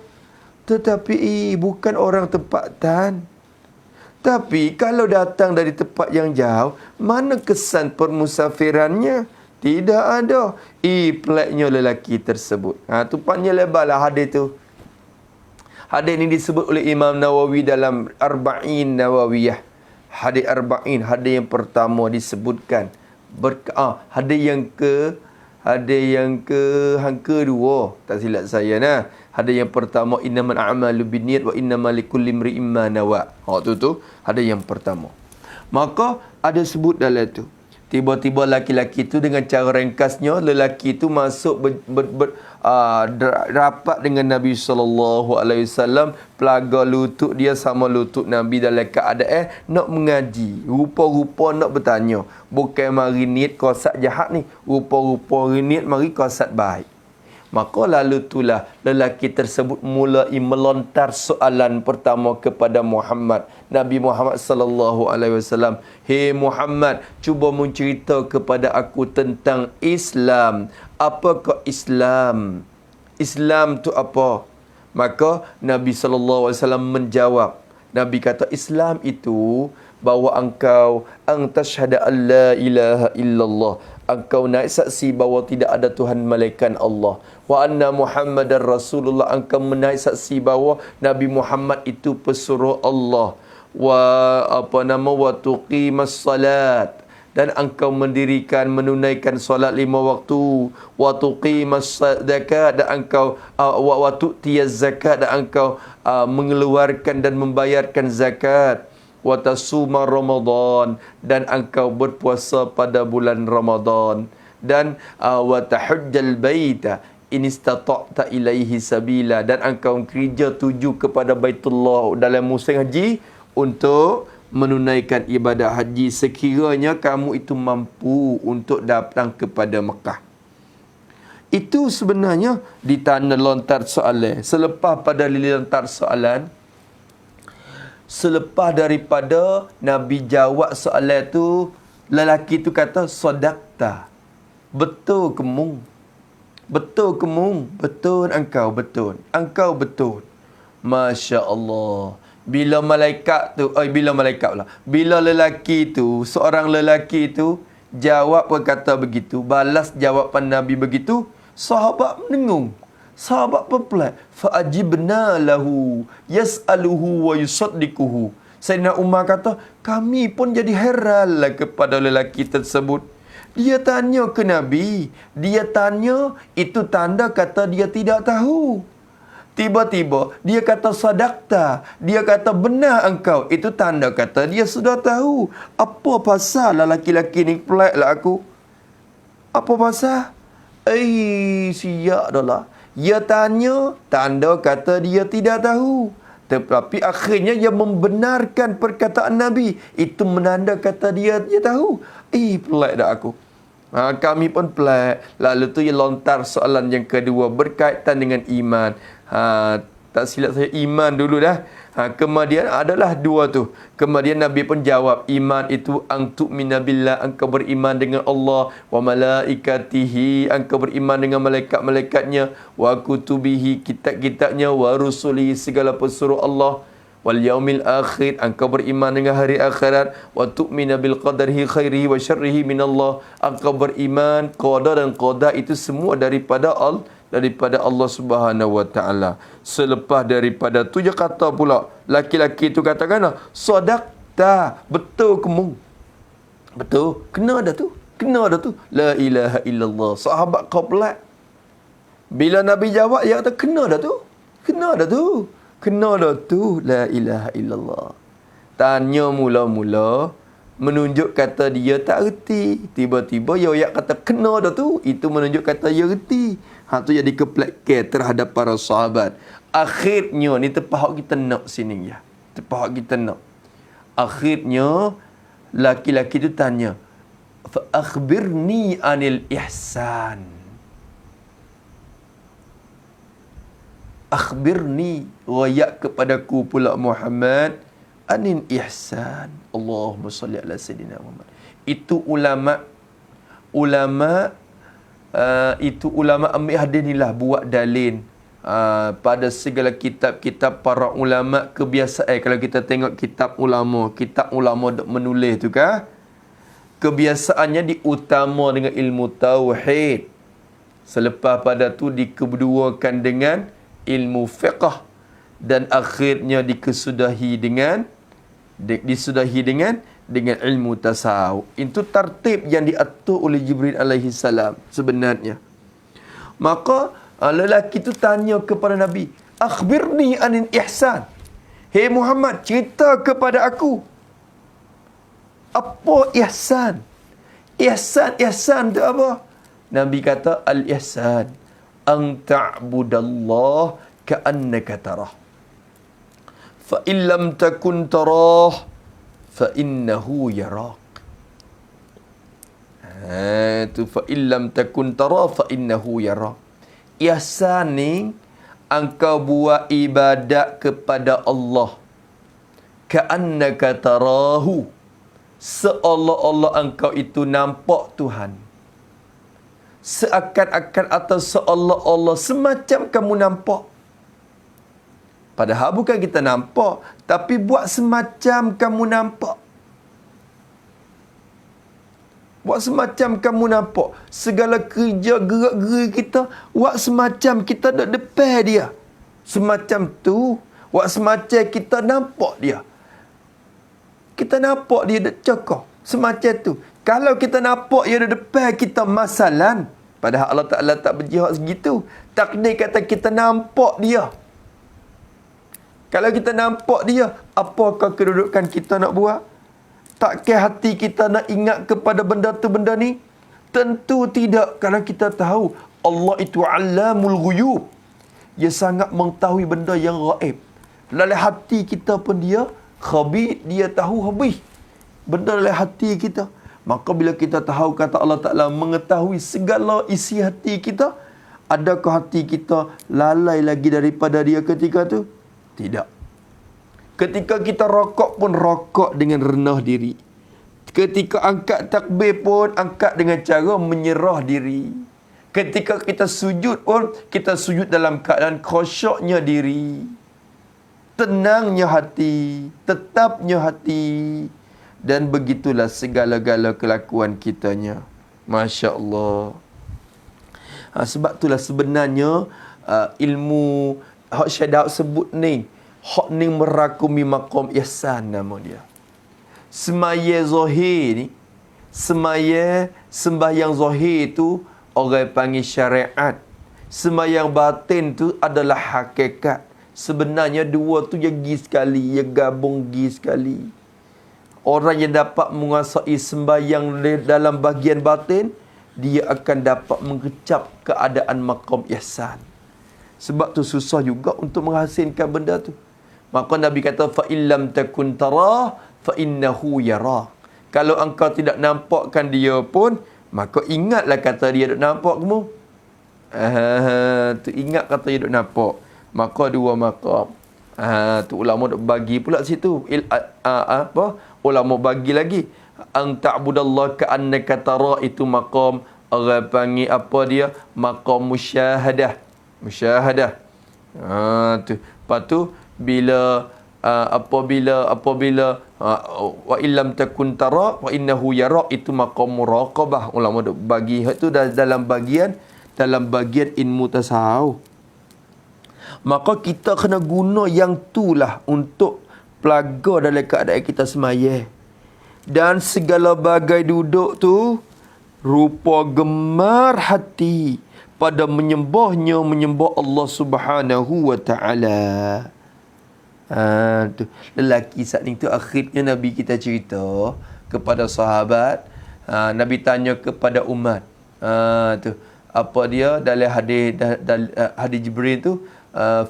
S1: Tetapi bukan orang tempatan. Tapi kalau datang dari tempat yang jauh, mana kesan permusafirannya? Tidak ada. Peliknya lelaki tersebut. Tu panjang lebar lah hadis tu. Hadis ini disebut oleh Imam Nawawi dalam Arba'in Nawawiyah. Hadis Arba'in, hadis yang pertama disebutkan. Hadis yang kedua, tak silap saya nah. Hadis yang pertama, innamal a'malu binniyat wa innamal likulli imri'in ma nawa. Tu hadis yang pertama. Maka ada sebut dalam tu. Tiba-tiba laki-laki tu dengan cara ringkasnya, lelaki tu masuk rapat dengan Nabi SAW. Pelaga lutut dia sama lutut Nabi dalam keadaan nak mengaji. Rupa-rupa nak bertanya. Bukan mari niat qasad jahat ni. Rupa-rupa niat mari qasad baik. Maka lalu itulah lelaki tersebut mulai melontar soalan pertama kepada Muhammad. Nabi Muhammad sallallahu alaihi wasallam, "Hei Muhammad, cuba mencerita kepada aku tentang Islam. Apakah Islam? Islam tu apa?" Maka Nabi sallallahu alaihi wasallam menjawab. Nabi kata, Islam itu bahawa engkau tashhadu an la ilaha illallah, engkau naik saksi bahawa tidak ada Tuhan melainkan Allah. Wa anna Muhammadar Rasulullah, engkau menaik saksi bahawa Nabi Muhammad itu pesuruh Allah. Wa tuqimas salat, dan engkau mendirikan, menunaikan solat 5 waktu. Wa tuqimas zakat, dan engkau wa tu'tiyaz zakat, dan engkau mengeluarkan dan membayarkan zakat. Wa tasuma Ramadan, dan engkau berpuasa pada bulan Ramadan. Dan wa tahujjal baita in istata'ta ilaihi sabila, dan engkau kerja tuju kepada Baitullah dalam musim haji untuk menunaikan ibadah haji sekiranya kamu itu mampu untuk datang kepada Mekah. Itu sebenarnya ditanya lontar soalan. Selepas pada lontar soalan, selepas daripada Nabi jawab soalan tu, lelaki tu kata, sadaqta. Betul kemung. Betul kemung. Betul engkau, betul. Engkau betul. Masya Allah. Bila malaikat tu, bila lelaki tu, seorang lelaki tu jawab berkata begitu, balas jawapan Nabi begitu, sahabat mendengung. Sahabat pepelat. Fa'ajibna lahu yas'aluhu wa yusaddiquhu. Sayyidina Umar kata, kami pun jadi heranlah kepada lelaki tersebut. Dia tanya ke Nabi. Dia tanya, itu tanda kata dia tidak tahu. Tiba-tiba dia kata sadaqta, dia kata benar engkau, itu tanda kata dia sudah tahu. Apa pasal lelaki-lelaki ni peliklah aku? Apa pasal? Siap dah lah. Dia tanya, tanda kata dia tidak tahu. Tetapi akhirnya dia membenarkan perkataan Nabi. Itu menanda kata dia tahu. Pelik dah aku. Kami pun pelik. Lalu tu dia lontar soalan yang kedua berkaitan dengan iman. Tak silap saya iman dulu dah. Kemudian adalah dua tu. Kemudian Nabi pun jawab, iman itu tu'mina billah, engkau beriman dengan Allah, wa malaikatihi, engkau beriman dengan malaikat-malaikatnya, wa kutubihi, kitab-kitabnya, wa rusulihi, segala pesuruh Allah, wal yaumil akhir, engkau beriman dengan hari akhirat, wa tu'mina bil qadarihi khairihi wa syarrihi minallah, engkau beriman qada dan qada itu semua daripada Allah Subhanahu wa taala. Selepas daripada tu dia kata pula, laki-laki tu katakanlah, sadaqta, betul kemung. Betul, kena dah tu. La ilaha illallah. Sahabat kau pelat. Bila Nabi jawab, dia kata kena dah tu. La ilaha illallah. Tanya mula-mula, menunjuk kata dia tak reti. Tiba-tiba dia kata kena dah tu. Itu menunjuk kata dia reti. Tu jadi kepelakkan terhadap para sahabat. Akhirnya, ni terpahak kita nak sini ya. Terpahak kita nak. Akhirnya, laki-laki tu tanya, fa akhbirni anil ihsan. Akhbirni, rayak kepadaku pula Muhammad, anil ihsan. Allahumma salli ala Sayyidina Muhammad. Itu ulama ambil hadis ni lah buat dalil pada segala kitab-kitab para ulama. Kebiasaan kalau kita tengok kitab ulama menulis tu kan, kebiasaannya diutama dengan ilmu tauhid, selepas pada tu dikeduakan dengan ilmu fiqh, dan akhirnya disudahi dengan ilmu tasawuf. Itu tertib yang diatur oleh Jibril alaihi salam sebenarnya. Maka lelaki tu tanya kepada Nabi, akhbirni anil ihsan. Hei Muhammad, cerita kepada aku, apa ihsan? Ihsan tu apa? Nabi kata, al-ihsan an ta'budallah ka'annaka tarah. Fa in lam takun tarah fa innahu yarak. Tu fa illam takun tara fa innahu yarak. Ihsan ni engkau buat ibadat kepada Allah ka'annaka tarahu, seolah-olah engkau itu nampak Tuhan. Seakan-akan atau seolah-olah semacam kamu nampak. Padahal bukan kita nampak, tapi buat semacam kamu nampak. Buat semacam kamu nampak. Segala kerja gerak-geri kita, buat semacam kita duduk depan dia. Semacam tu, buat semacam kita nampak dia. Kita nampak dia duduk cakap. Semacam tu. Kalau kita nampak dia duduk depan kita masalan, padahal Allah Ta'ala tak berjihad segitu. Takdir kata kita nampak dia. Kalau kita nampak dia, apakah kedudukan kita nak buat? Takkah hati kita nak ingat kepada benda tu benda ni? Tentu tidak. Kalau kita tahu Allah itu Allamul Ghuyub. Dia sangat mengetahui benda yang gaib. Dalam hati kita pun dia khabir, dia tahu habis benda dalam hati kita. Maka bila kita tahu kata Allah Ta'ala mengetahui segala isi hati kita, adakah hati kita lalai lagi daripada dia ketika tu? Tidak. Ketika kita rokok pun rokok dengan rendah diri. Ketika angkat takbir pun angkat dengan cara menyerah diri. Ketika kita sujud pun kita sujud dalam keadaan khusyuknya diri. Tenangnya hati, tetapnya hati. Dan begitulah segala-gala kelakuan kitanya. Masya Allah. Sebab itulah sebenarnya ilmu hak Syekh sebut ni, hak ni merakumi maqam ihsan nama dia. Semaya zahir ni, semaya sembahyang zahir tu orang panggil syariat. Sembahyang batin tu adalah hakikat. Sebenarnya dua tu yang gi sekali, yang gabung gi sekali. Orang yang dapat menguasai sembahyang dalam bahagian batin, dia akan dapat mengecap keadaan maqam ihsan. Sebab tu susah juga untuk menghasilkan benda tu. Maka Nabi kata fa illam takun tara fa innahu yara. Kalau engkau tidak nampakkan dia pun, maka ingatlah kata dia duk nampak kamu. Tu ingat kata dia duk nampak. Maka dua maqam. Tu ulama duk bagi pula situ. Apa? Ulama bagi lagi. An ta'budallah ka'annaka tara, itu maqam orang panggil apa dia? Maqam musyahadah. Musyahadah. Tu. Lepas tu bila apabila wa illam takun tara wa innahu yara, itu maqam muraqabah. Ulama duk bagi itu dalam bagian ilmu tasawuf. Maka kita kena guna yang itulah untuk pelaga dalam keadaan kita semayang. Dan segala bagai duduk tu rupa gemar hati pada menyembah Allah Subhanahu wa Ta'ala. Tu lelaki saat ni tu akhirnya Nabi kita cerita kepada sahabat. Nabi tanya kepada umat. Tu apa dia dalam hadis Jibril tu,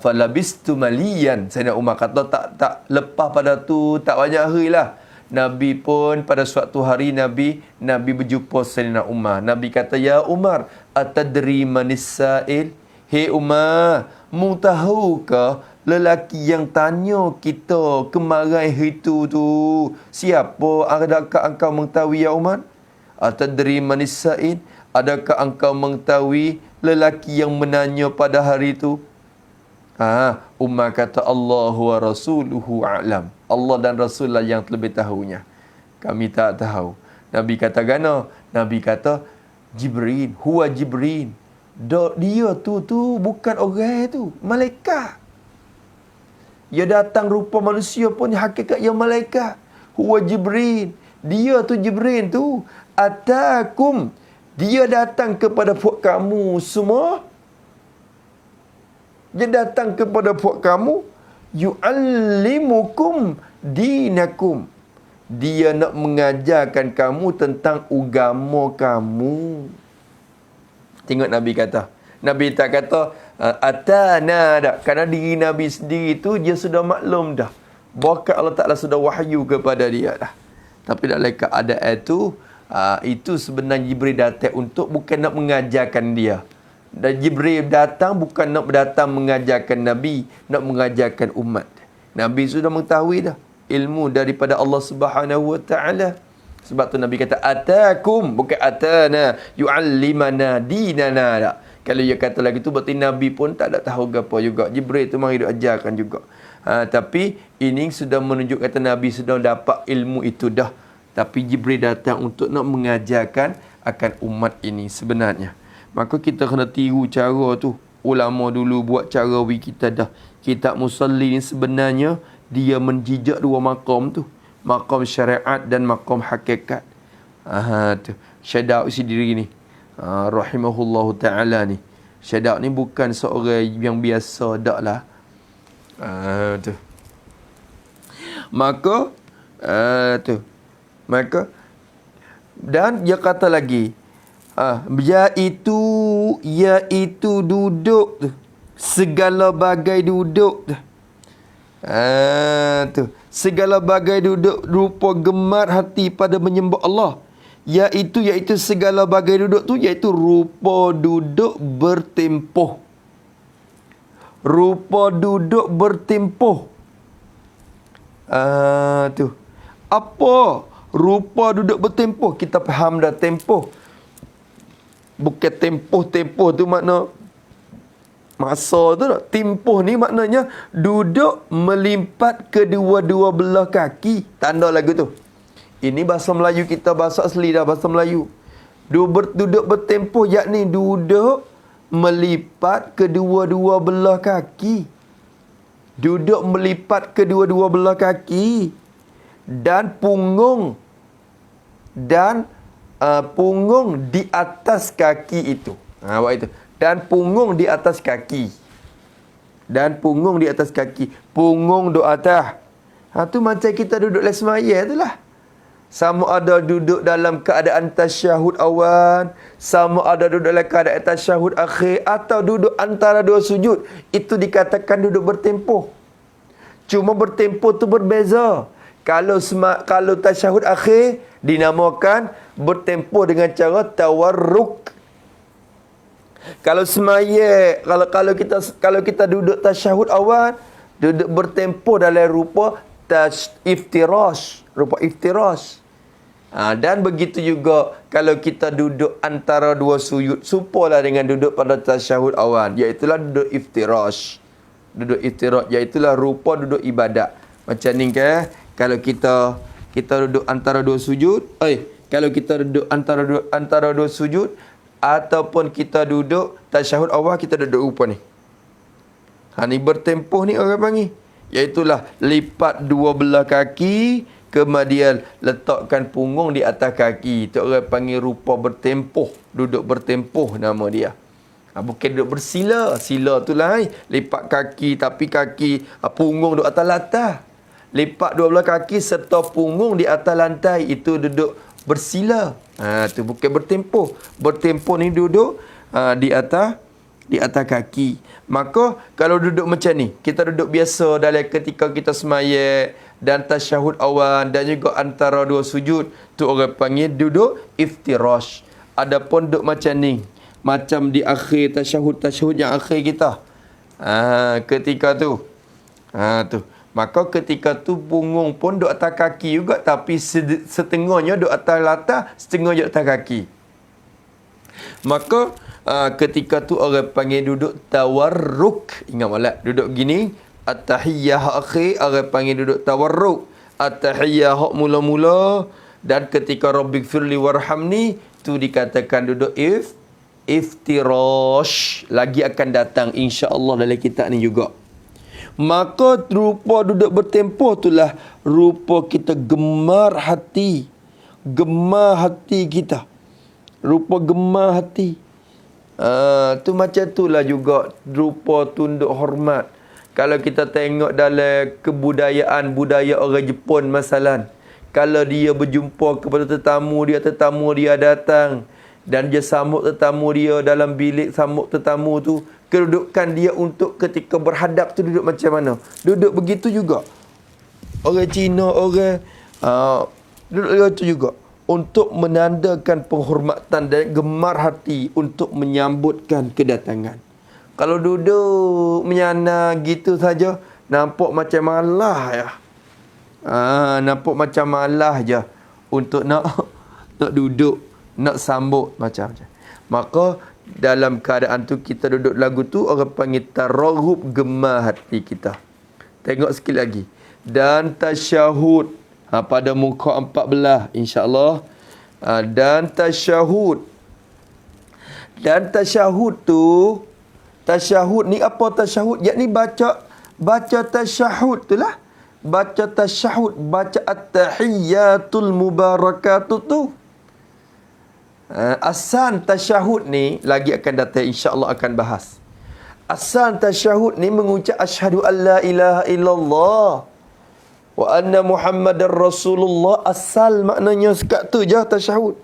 S1: falabistu maliyan. Sayyidina Umar kata tak lepas pada tu tak banyak hari lah. Nabi pun pada suatu hari Nabi berjumpa Sayyidina Umar. Nabi kata, ya Umar, atadri manis sa'il? Hei Umar, mu tahukah lelaki yang tanya kita kemarin itu tu siapa? Adakah engkau mengetahui ya Umar? Atadri manis sa'il? Adakah engkau mengetahui lelaki yang menanya pada hari itu? Umar kata Allah wa rasuluhu a'lam. Allah dan Rasulullah yang lebih tahunya. Kami tak tahu. Nabi kata gana? Nabi kata Jibril, huwa Jibril. Dia tu bukan orang tu, malaikat. Dia datang rupa manusia pun hakikat yang malaikat. Huwa Jibril. Dia tu Jibril tu. Atakum. Dia datang kepada puak kamu semua. Dia datang kepada puak kamu. Yu'allimukum dinakum. Dia nak mengajarkan kamu tentang agama kamu. Tengok Nabi kata. Nabi tak kata atana dah. Kerana diri Nabi sendiri tu dia sudah maklum dah. Bahkan Allah Ta'ala sudah wahyu kepada dia dah. Tapi dalam keadaan itu sebenarnya Jibril datang untuk bukan nak mengajarkan dia. Dan Jibril datang bukan nak datang mengajarkan Nabi, nak mengajarkan umat. Nabi sudah mengetahui dah ilmu daripada Allah Subhanahu wa Ta'ala. Sebab tu Nabi kata atakum, bukan atana, yu'allimana dinana dah. Kalau dia kata lagi tu berarti Nabi pun tak ada tahu apa juga. Jibril tu mari dia ajarkan juga. Tapi ini sudah menunjuk kata Nabi sudah dapat ilmu itu dah Tapi Jibril datang untuk nak mengajarkan akan umat ini sebenarnya. Maka kita kena tiru cara tu. Ulama dulu buat cara kita dah. Kitab Musalli ni sebenarnya dia menjijak dua maqam tu. Maqam syariat dan maqam hakikat. Tu. Syadaq sendiri ni. Rahimahullahu ta'ala ni. Syadaq ni bukan seorang yang biasa dak lah. Tu. Maka tu. Maka dan dia kata lagi iaitu duduk tu. Segala bagai duduk tu. Tu. Segala bagai duduk rupa gemar hati pada menyembah Allah. Iaitu segala bagai duduk tu iaitu rupa duduk bertempoh. Rupa duduk bertempoh. Tu. Apa rupa duduk bertempoh? Kita faham dah tempoh. Bukan tempoh tu makna masa tu tak. Tempoh ni maknanya duduk melimpat kedua-dua belah kaki. Tanda lagu tu. Ini bahasa Melayu kita, bahasa asli dah bahasa Melayu. Duduk bertempoh yakni duduk melipat kedua-dua belah kaki. Duduk melipat kedua-dua belah kaki. Dan punggung di atas kaki itu. Buat itu. Dan punggung di atas kaki. Punggung duduk atas. Tu macam kita duduk dalam semaya tu lah. Sama ada duduk dalam keadaan tasyahud awal, sama ada duduk dalam keadaan tasyahud akhir, atau duduk antara dua sujud. Itu dikatakan duduk bertempoh. Cuma bertempoh tu berbeza. Kalau tasyahud akhir dinamakan bertempoh dengan cara tawarruk. Kalau semaya, kalau kita duduk tasyahud awal, duduk bertempoh dalam rupa iftirash, rupa iftirash. Dan begitu juga kalau kita duduk antara dua sujud, serupalah dengan duduk pada tasyahud awal, iaitulah duduk iftirash. Duduk iftirash iaitulah rupa duduk ibadat. Macam ni ke? Kalau kita duduk antara dua sujud, kalau kita duduk antara dua sujud ataupun kita duduk tasyahud awal, kita duduk rupa ni. Ni bertempoh ni orang panggil. Iaitulah lipat dua belah kaki, kemudian letakkan punggung di atas kaki. Itu orang panggil rupa bertempoh. Duduk bertempoh nama dia. Bukan duduk bersila. Sila tu lah. Lipat kaki, tapi punggung duduk atas lantai. Lipat dua belah kaki serta punggung di atas lantai. Itu duduk bersila. Tu bukan bertempoh. Bertempoh ni duduk di atas kaki. Maka kalau duduk macam ni, kita duduk biasa dalam ketika kita semaya dan tasyahud awal dan juga antara dua sujud, tu orang panggil duduk iftirash. Adapun duduk macam ni, macam di akhir tasyahud yang akhir kita, ketika tu, maka ketika tu punggung pun duduk atas kaki juga, tapi setengahnya duduk atas latar, setengah duduk atas kaki. Maka ketika tu orang panggil duduk tawarruk. Ingat malak, duduk gini, at-tahiyyah akhir, orang panggil duduk tawarruk. At-tahiyyah hak mula-mula, dan ketika rabbighfirli warhamni, tu dikatakan duduk iftirash. Lagi akan datang insya-Allah dalam kitab ni juga. Maka rupa duduk bertempoh itulah rupa kita gemar hati. Gemar hati kita. Rupa gemar hati. Tu macam itulah juga rupa tunduk hormat. Kalau kita tengok dalam kebudayaan budaya orang Jepun masalan, kalau dia berjumpa kepada tetamu dia datang dan dia sambut tetamu dia dalam bilik sambut tetamu tu, kedudukan dia untuk ketika berhadap tu duduk macam mana? Duduk begitu juga. Orang Cina, orang duduk begitu juga. Untuk menandakan penghormatan dan gemar hati untuk menyambutkan kedatangan. Kalau duduk menyana gitu saja, nampak macam malah ya. Nampak macam malah je untuk nak duduk, nak sambut macam-macam. Maka dalam keadaan tu kita duduk lagu tu, orang panggil tararrub, gemar hati kita. Tengok sikit lagi. Dan tasyahud. pada muka 14 insya-Allah. Dan tasyahud. Dan tasyahud tu, tasyahud ni apa tasyahud? Yakni baca tasyahud tu lah. Baca tasyahud, baca at-tahiyyatul mubarakatuh tu. Asal tasyahud ni lagi akan datang, insya-Allah akan bahas. Asal tasyahud ni mengucap asyhadu an la ilaha illallah wa anna Muhammadar Rasulullah. Asal maknanya sekat tu je tasyahud.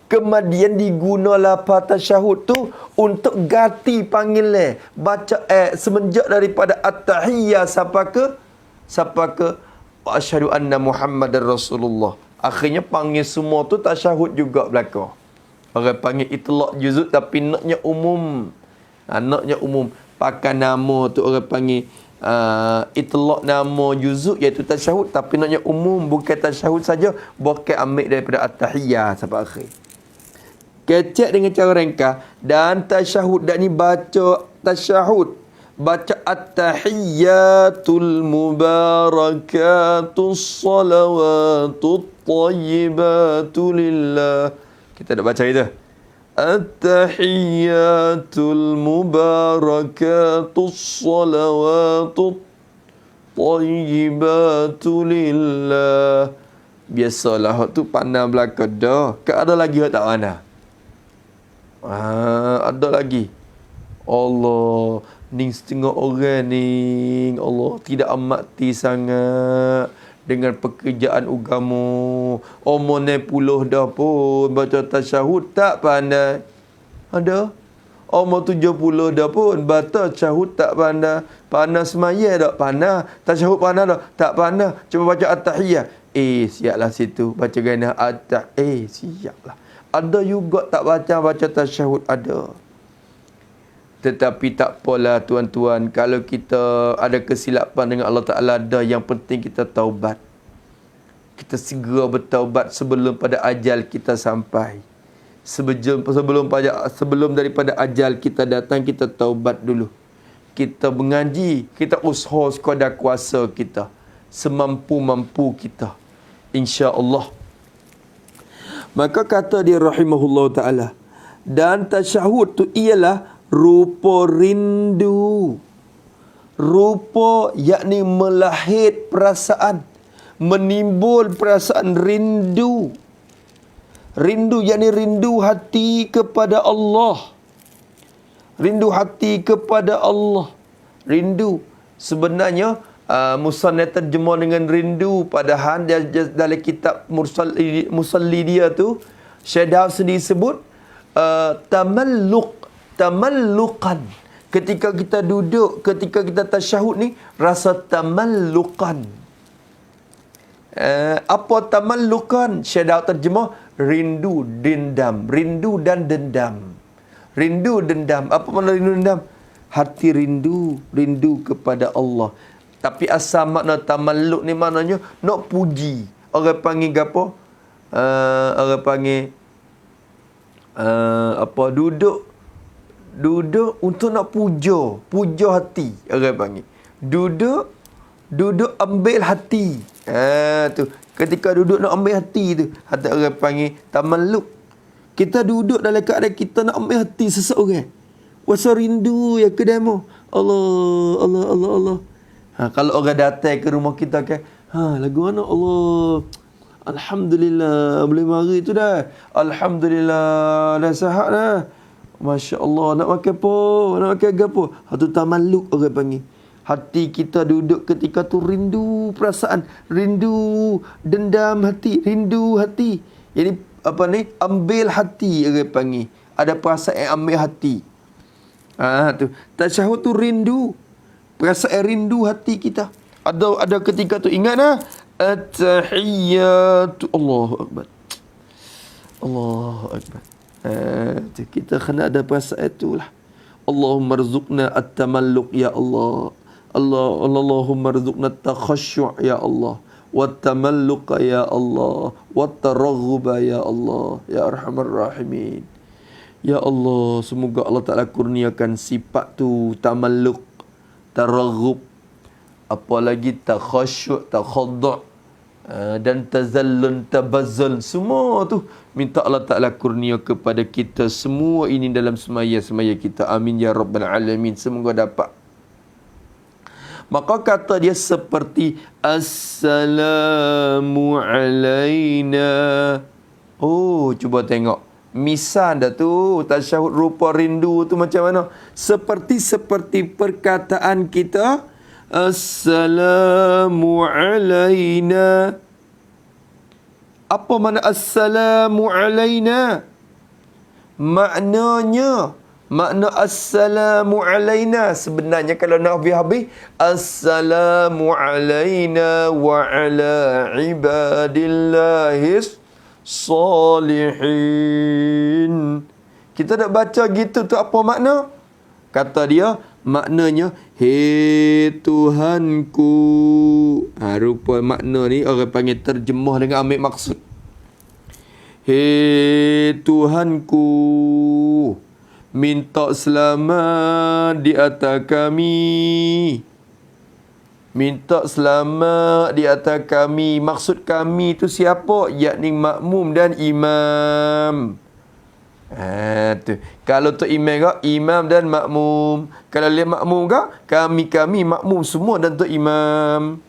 S1: Kemudian diguna lafaz tasyahud tu untuk ganti panggilan baca semenjak daripada at-tahiyyah sampai ke asyhadu anna Muhammadar Rasulullah. Akhirnya panggil semua tu tasyahud juga belaka. Orang panggil itlaq juzuk tapi naknya umum. Naknya umum. Pakai nama tu orang panggil itlaq nama juzuk iaitu tasyahud tapi naknya umum, bukan tasyahud saja, bukan ambil daripada at-tahiyyah sampai akhir. Kecek dengan cara ringkas. Dan tasyahud dan ni baca tasyahud, baca at-tahiyyatul mubarakatus salawatut thayyibatu lillah. Kita dah baca itu. At-tahiyyatul mubarakatus salawatut thayyibatu lillah. Biasalah hak tu pandang belaka dah. Ada lagi hak tak pandang? Ada lagi. Allah, ni setengah orang ni, Allah tidak amati sangat dengan pekerjaan agama. Umur 60 dah pun baca tasyahud tak pandai. Ada. Umur 70 dah pun baca tasyahud tak pandai. Pandai semaya tak pandai. Tasyahud pandai tak? Tak pandai. Cuba baca at-tahiyyah. Siaplah situ. Baca gana siaplah. Ada juga tak baca tasyahud, ada. Tetapi tak apalah tuan-tuan, kalau kita ada kesilapan dengan Allah Ta'ala, ada yang penting kita taubat. Kita segera bertaubat sebelum pada ajal kita sampai. Sebelum daripada ajal kita datang, kita taubat dulu. Kita mengaji, kita usaha sekadar kuasa kita, semampu-mampu kita, insya-Allah. Maka kata dia rahimahullah ta'ala, dan tasyahud tu ialah rupa rindu. Rupa yakni melahir perasaan, menimbul perasaan rindu. Rindu yakni rindu hati kepada Allah. Rindu hati kepada Allah. Rindu sebenarnya Musannaf terjemah dengan rindu, padahal dalam kitab Musalli dia tu Syekh Dawud sendiri sebut tamalluqan. Ketika kita duduk, ketika kita tasyahud ni, rasa tamalluqan. Apa tamalluqan? Syekh Dawud terjemah rindu, dendam. Rindu dan dendam. Rindu, dendam. Apa makna rindu, dendam? Hati rindu, rindu kepada Allah. Tapi asal makna tamalluk ni maknanya nak puji. Orang panggil apa? Orang panggil duduk untuk nak puja hati. Orang panggil duduk ambil hati. Tu ketika duduk nak ambil hati tu, ada orang panggil tamalluk. Kita duduk dalam keadaan kita nak ambil hati seseorang. Wasa rindu ya kedamu. Allah. Kalau orang datang ke rumah kita kan, lagu mana Allah, alhamdulillah boleh mari tu dah, alhamdulillah dah sihat dah, masya Allah, nak makan apa, nak makan apa. Tu tamalluk orang panggil. Hati kita duduk ketika tu rindu perasaan, rindu dendam hati, rindu hati. Jadi apa ni, ambil hati orang panggil. Ada perasaan yang ambil hati. Tu tasyahud tu rindu, perasaan rindu hati kita. Ada ketika tu ingatlah at-tahiyyatu, Allahu akbar. Allahu akbar. Kita kena ada perasaan itulah. Allahumma rzuqna at-tamalluq ya Allah. Allahumma rzuqna at-takhasyu' ya Allah. Wat-tamalluq ya Allah. Wat-taraghub ya Allah. Ya arhamar rahimin. Ya Allah, semoga Allah Ta'ala kurniakan sifat tu, tamalluk, taraghub, apalagi takhasyu', takhaddu', dan tazallun, tabazzul, semua tu minta Allah Ta'ala kurnia kepada kita semua ini dalam semaya-semaya kita. Amin ya rabbal alamin. Semoga dapat. Maka kata dia seperti assalamu alaina. Oh, cuba tengok. Misal dah tu, tasyahud rupa rindu tu macam mana? Seperti perkataan kita, assalamu alaina. Apa makna assalamu alaina? Makna assalamu alaina sebenarnya kalau nak habis-habis, assalamu alaina wa ala ibadillahis salihin. Kita nak baca gitu tu apa makna? Kata dia, maknanya, hei Tuhanku. Rupa makna ni orang panggil terjemah dengan ambil maksud. Hei Tuhanku, minta selamat di atas kami. Minta selamat di atas kami. Maksud kami tu siapa? Yakni makmum dan imam. Tu. Kalau tu imam dan makmum. Kalau dia makmum kami makmum semua dan tu imam.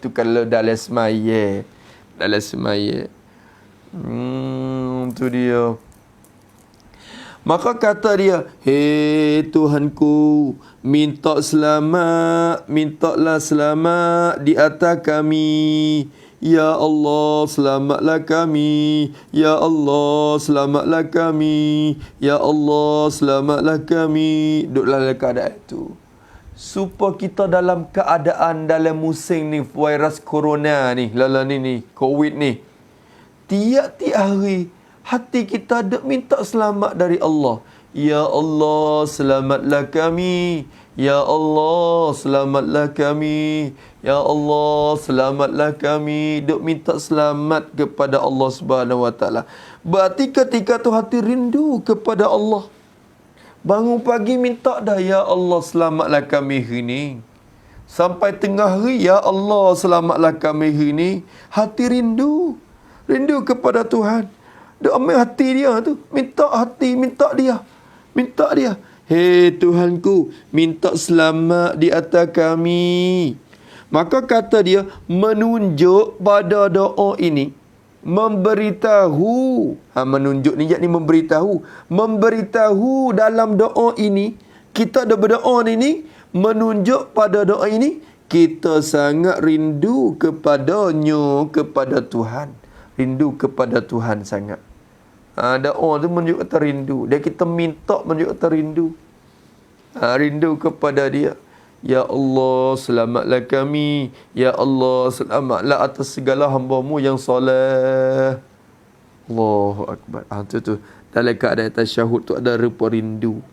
S1: Tu kalau dalam semaya. Tu dia. Maka kata dia, hei Tuhanku, mintalah selamat di atas kami. Ya Allah, selamatlah kami. Ya Allah, selamatlah kami. Ya Allah, selamatlah kami. Duduklah dalam keadaan itu. Supaya kita dalam keadaan dalam musim ni, virus corona ni, COVID ni. Tiap-tiap hari, hati kita duk minta selamat dari Allah. Ya Allah, selamatlah kami. Ya Allah, selamatlah kami. Ya Allah, selamatlah kami. Duk minta selamat kepada Allah Subhanahu Wa Taala. Berarti ketika tu hati rindu kepada Allah. Bangun pagi minta dah, ya Allah, selamatlah kami hari ni. Sampai tengah hari, ya Allah, selamatlah kami hari ni. Hati rindu. Rindu kepada Tuhan. Dia ambil hati dia tu. Minta dia. Hei Tuhanku, minta selamat di atas kami. Maka kata dia, menunjuk pada doa ini. Memberitahu. Menunjuk ni yakni memberitahu. Memberitahu dalam doa ini. Kita ada berdoa ni. Menunjuk pada doa ini. Kita sangat rindu kepadanya, kepada Tuhan. Rindu kepada Tuhan sangat. Doa tu menunjuk kita rindu. Dia kita minta menunjuk kita rindu. Rindu kepada dia. Ya Allah, selamatlah kami. Ya Allah, selamatlah atas segala hamba-Mu yang soleh. Allahu Akbar. Tu. Dalam keadaan tasyahud tu ada rupa rindu.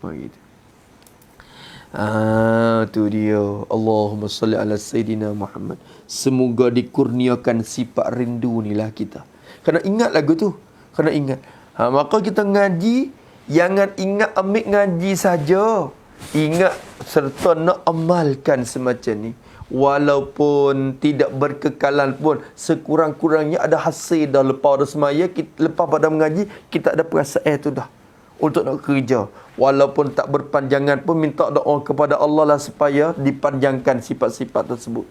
S1: Tu dia. Allahumma salli ala Sayyidina Muhammad. Semoga dikurniakan sifat rindu ni lah kita. Kena ingat lagu tu. Kena ingat. Maka kita ngaji, jangan ingat ambil ngaji saja. Ingat serta nak amalkan semacam ni. Walaupun tidak berkekalan pun, sekurang-kurangnya ada hasil dah lepas pada semaya, lepas pada mengaji, kita ada perasaan tu dah. Untuk nak kerja. Walaupun tak berpanjangan pun, minta doa kepada Allah lah supaya dipanjangkan sifat-sifat tersebut.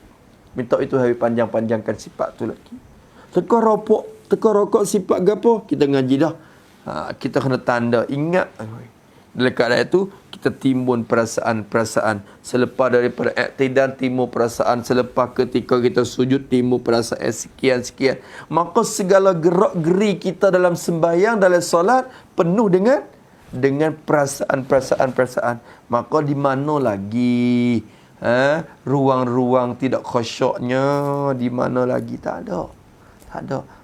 S1: Minta itu hari panjangkan sifat tu lagi. Teka rokok sifat gapo, kita ngaji dah. Kita kena tanda, ingat. Dalam keadaan itu, kita timbun perasaan-perasaan. Selepas daripada iktidan, timbul perasaan. Selepas ketika kita sujud, timbul perasaan sekian-sekian. Maka segala gerak-geri kita dalam sembahyang, dalam solat, penuh dengan perasaan-perasaan. Maka di mana lagi ruang-ruang tidak khusyuknya? Di mana lagi? Tak ada.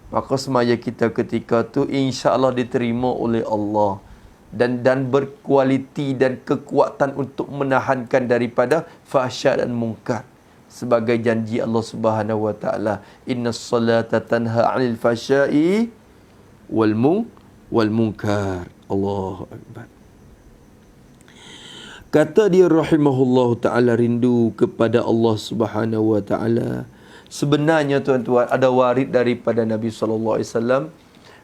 S1: Maka semaya kita ketika tu insya-Allah diterima oleh Allah dan berkualiti dan kekuatan untuk menahankan daripada fahsya dan mungkar sebagai janji Allah Subhanahu Wa Taala, innas salata tanha 'anil fahsya'i wal munkar. Allahu akbar. Kata dia rahimahullahu taala, rindu kepada Allah Subhanahu Wa Taala Sebenarnya tuan-tuan, ada warid daripada Nabi SAW.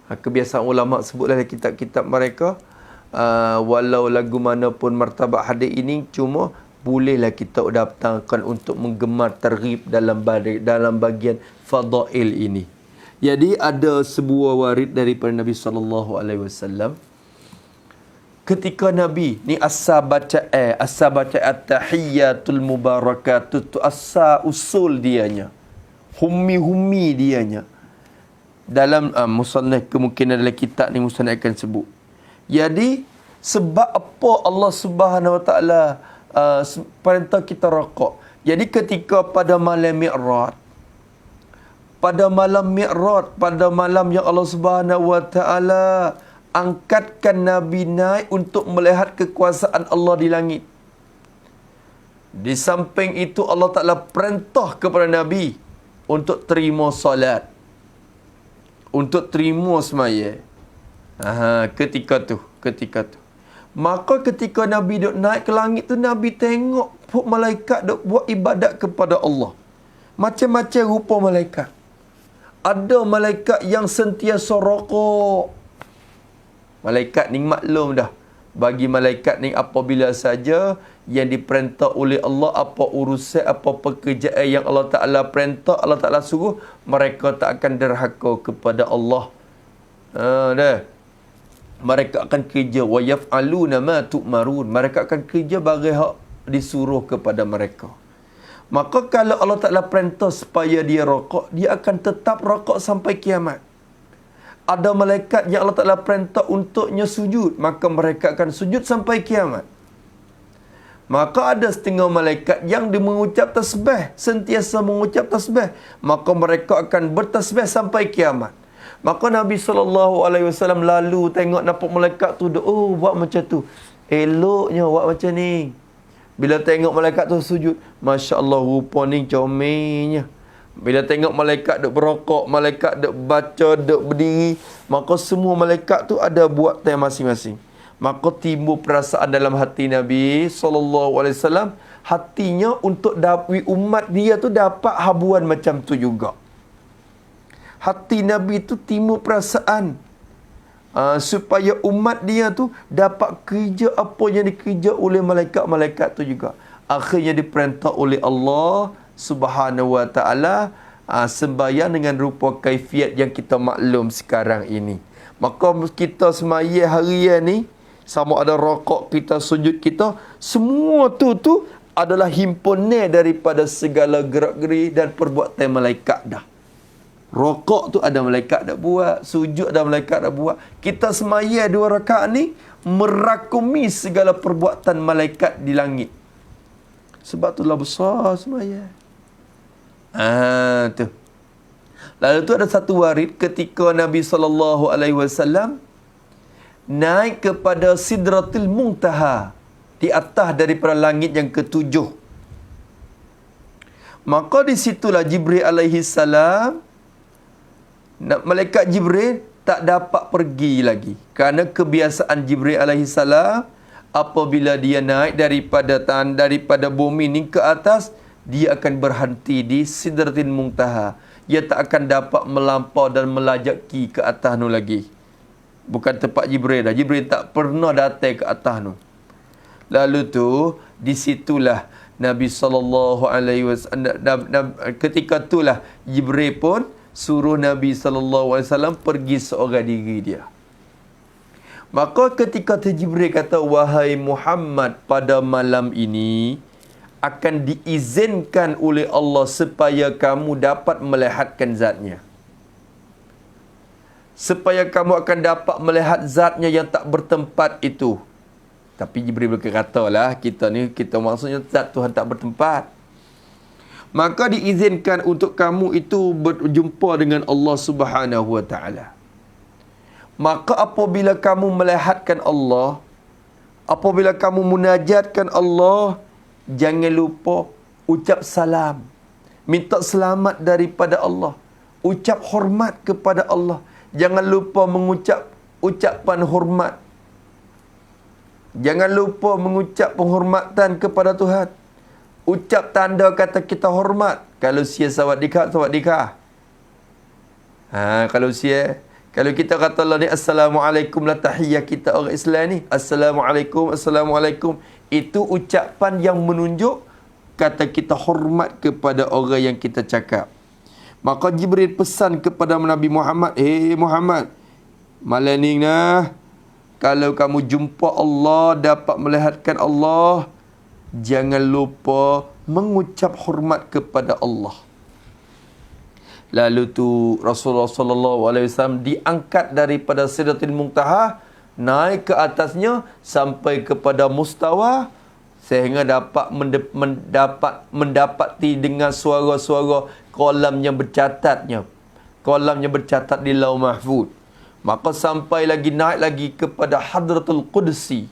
S1: Kebiasaan ulama' sebutlah dalam kitab-kitab mereka, walau lagu mana pun martabat hadis ini, cuma bolehlah kita datangkan untuk menggemar targhib dalam bagian fadail ini. Jadi ada sebuah warid daripada Nabi SAW. Ketika Nabi ni asal baca at-tahiyyatul mubarakatuh tu asal usul dianya, hummi dianya. Dalam musannaf, kemungkinan dalam kitab ni musannaf akan sebut. Jadi sebab apa Allah Subhanahu Wa Taala perintah kita rokok? Jadi ketika pada malam Mi'raj, pada malam yang Allah Subhanahu Wa Taala angkatkan Nabi naik untuk melihat kekuasaan Allah di langit. Di samping itu Allah Ta'ala perintah kepada Nabi untuk terima solat, untuk terima semaya. Ketika tu. Maka ketika Nabi duk naik ke langit tu, Nabi tengok malaikat duk buat ibadat kepada Allah. Macam-macam rupa malaikat. Ada malaikat yang sentiasa rokok. Malaikat ni maklum dah. Bagi malaikat ni apabila saja yang diperintah oleh Allah, apa urusan, apa pekerjaan yang Allah Ta'ala perintah, Allah Ta'ala suruh, mereka tak akan derhaka kepada Allah. Mereka akan kerja. Wa yaf'aluna ma tu'marun. Mereka akan kerja bagi hak disuruh kepada mereka. Maka kalau Allah Ta'ala perintah supaya dia rokok, dia akan tetap rokok sampai kiamat. Ada malaikat yang Allah Ta'ala perintah untuknya sujud, maka mereka akan sujud sampai kiamat. Maka ada setengah malaikat yang dia mengucap tasbih, sentiasa mengucap tasbih, maka mereka akan bertasbih sampai kiamat. Maka Nabi SAW lalu tengok nampak malaikat tu, buat macam tu. Eloknya buat macam ni. Bila tengok malaikat tu sujud, Masya Allah, rupa ni comelnya. Bila tengok malaikat duk berokok, malaikat duk baca, duk berdiri, maka semua malaikat tu ada buat time masing-masing. Maka timbul perasaan dalam hati Nabi SAW, hatinya untuk umat dia tu dapat habuan macam tu juga. Hati Nabi tu timbul perasaan supaya umat dia tu dapat kerja apa yang dikerja oleh malaikat-malaikat tu juga. Akhirnya diperintah oleh Allah Subhanahu Wa Taala sembahyang dengan rupa kaifiat yang kita maklum sekarang ini. Maka kita semaya harian ni, sama ada rokok kita, sujud kita, semua tu adalah himpunan daripada segala gerak-geri dan perbuatan malaikat dah. Rokok tu ada malaikat dah buat, sujud ada malaikat dah buat. Kita semaya 2 rakaat ni merakumi segala perbuatan malaikat di langit. Sebab itulah besar semaya. Tu. Lalu tu ada satu warid ketika Nabi SAW naik kepada Sidratul Muntaha, di atas daripada langit yang ke-7. Maka di situlah Jibril alaihi salam, malaikat Jibril tak dapat pergi lagi. Kerana kebiasaan Jibril alaihi salam, apabila dia naik daripada bumi ni ke atas, dia akan berhenti di Sidratul Muntaha. Dia tak akan dapat melampau dan melajaki ke atas tu lagi. Bukan tempat Jibril dah. Jibril tak pernah datang ke atas tu. Lalu tu, di situlah Nabi SAW, ketika itulah Jibril pun suruh Nabi SAW pergi seorang diri dia. Maka ketika Jibril kata, wahai Muhammad, pada malam ini akan diizinkan oleh Allah supaya kamu dapat melihatkan zatnya. Supaya kamu akan dapat melihat zatnya yang tak bertempat itu. Tapi Jibril berkatalah, kita maksudnya zat Tuhan tak bertempat. Maka diizinkan untuk kamu itu berjumpa dengan Allah Subhanahu Wa Taala. Maka apabila kamu melihatkan Allah, apabila kamu munajatkan Allah, jangan lupa ucap salam, minta selamat daripada Allah, ucap hormat kepada Allah. Jangan lupa mengucap ucapan hormat. Jangan lupa mengucap penghormatan kepada Tuhan. Ucap tanda kata kita hormat. Kalau sia sawadika, sawadika. Kalau kita kata Allah ni Assalamualaikum lah tahiyyah kita orang Islam ni. Assalamualaikum, Assalamualaikum. Itu ucapan yang menunjuk kata kita hormat kepada orang yang kita cakap. Maka Jibril pesan kepada Nabi Muhammad, Muhammad, malam ni nah, kalau kamu jumpa Allah, dapat melihatkan Allah, jangan lupa mengucap hormat kepada Allah. Lalu tu Rasulullah sallallahu alaihi wasallam diangkat daripada Sidratul Muntaha, naik ke atasnya sampai kepada mustawa, sehingga dapat mendapati dengan suara-suara kolam yang bercatatnya. Kolam yang bercatat di Lauh Mahfuz. Maka sampai lagi naik lagi kepada Hadratul Qudsi.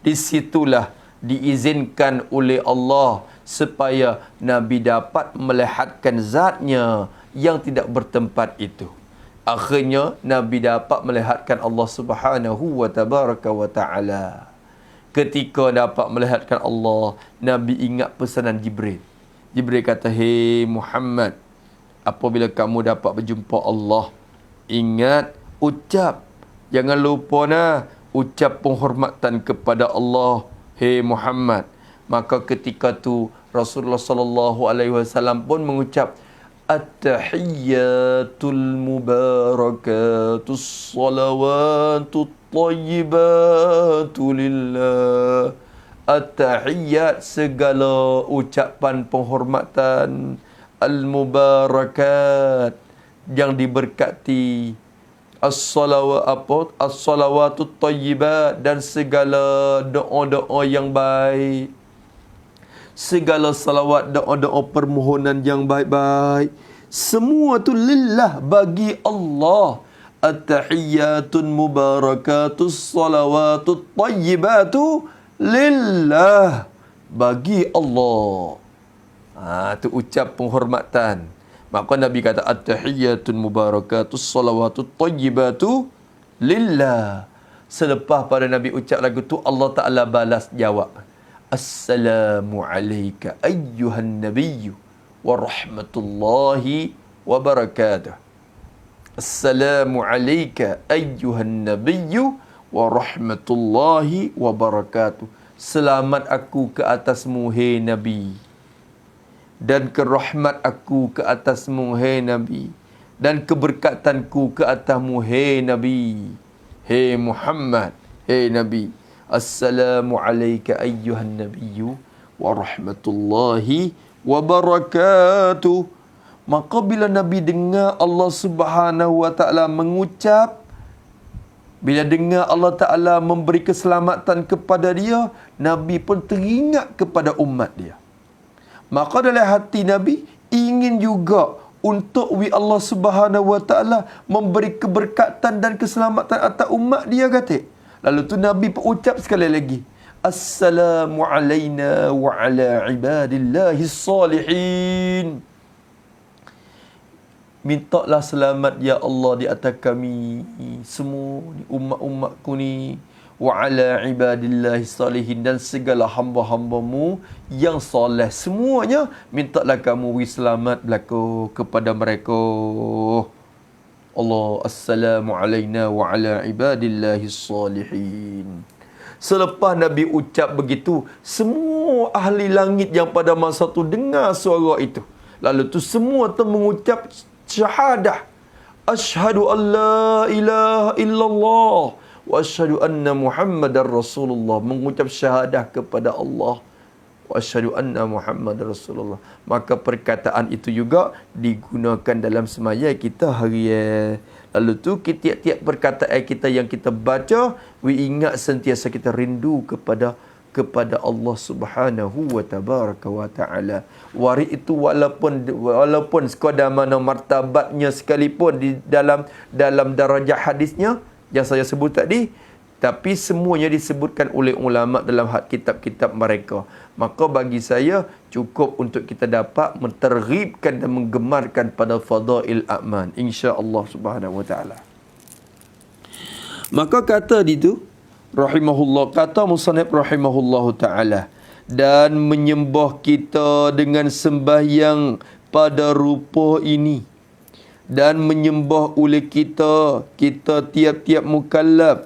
S1: Di situlah diizinkan oleh Allah supaya Nabi dapat melihatkan zatnya yang tidak bertempat itu. Akhirnya Nabi dapat melihatkan Allah Subhanahu wa tabaraka wa taala. Ketika dapat melihatkan Allah, Nabi ingat pesanan Jibril. Jibril kata, "Hei Muhammad, apabila kamu dapat berjumpa Allah, ingat, ucap. Jangan lupa ucap penghormatan kepada Allah, hei Muhammad." Maka ketika tu Rasulullah sallallahu alaihi wasallam pun mengucap, "At-tahiyyatul mubarakatus salawatut tayyibatu lillah." At-tahiyyat, segala ucapan penghormatan, al-mubarakat, yang diberkati, as-salawatut tayyibat, dan segala doa-doa yang baik, segala salawat, doa-doa permohonan yang baik-baik, semua tu lillah, bagi Allah. At-tahiyyatun mubarakatus salawatut tayyibatu lillah, bagi Allah. Tu ucap penghormatan. Maka Nabi kata, at-tahiyyatun mubarakatus salawatut tayyibatu lillah. Selepas pada Nabi ucap lagu tu, Allah Ta'ala balas jawab, "Assalamu alayka ayyuhan nabiyyu wa rahmatullahi wa barakatuh." Assalamu alayka ayyuhan nabiyyu wa rahmatullahi wa barakatuh. Selamat aku ke atasmu, hei Nabi, dan kerahmat aku ke atasmu, hei Nabi, dan keberkatanku ke atasmu, hei Nabi, hei Muhammad, hei Nabi. Assalamu alayka ayyuhan nabiyyu wa rahmatullahi wa barakatuh. Maka bila Nabi dengar Allah Subhanahu wa taala mengucap, bila dengar Allah Ta'ala memberi keselamatan kepada dia, Nabi pun teringat kepada umat dia. Maka dalam hati Nabi ingin juga untuk Allah Subhanahu wa taala memberi keberkatan dan keselamatan atas umat dia, kata. Lalu tu Nabi pun ucap sekali lagi, "Assalamu alayna wa ala ibadillahis salihin." Mintalah selamat ya Allah di atas kami semua, umat-umatku ni, wa ala ibadillahi salihin, dan segala hamba-hambamu yang soleh semuanya, mintalah kamu selamat berlaku kepada mereka. Allah, assalamu alayna wa ala ibadillahi salihin. Selepas Nabi ucap begitu, semua ahli langit yang pada masa tu dengar suara itu, lalu tu semua tu mengucap syahadah, asyhadu an la ilaha illallah wa asyhadu anna Muhammadar Rasulullah, mengucap syahadah kepada Allah, wa asyhadu anna Muhammadar Rasulullah. Maka perkataan itu juga digunakan dalam semaya kita harian. Lalu tu tiap-tiap perkataan kita yang kita baca, ingat sentiasa kita rindu kepada Allah Subhanahu wa tabaraka wa taala. Waris itu walaupun sekadar mana martabatnya sekalipun di dalam darajah hadisnya yang saya sebut tadi, tapi semuanya disebutkan oleh ulama dalam kitab-kitab mereka. Maka bagi saya cukup untuk kita dapat menterghibkan dan menggemarkan pada fadail a'mal, insya-Allah Subhanahu wa taala. Maka kata di tu rahimahullah, kata musannif rahimahullahu taala, dan menyembah kita dengan sembahyang pada rupa ini, dan menyembah oleh kita tiap-tiap mukallaf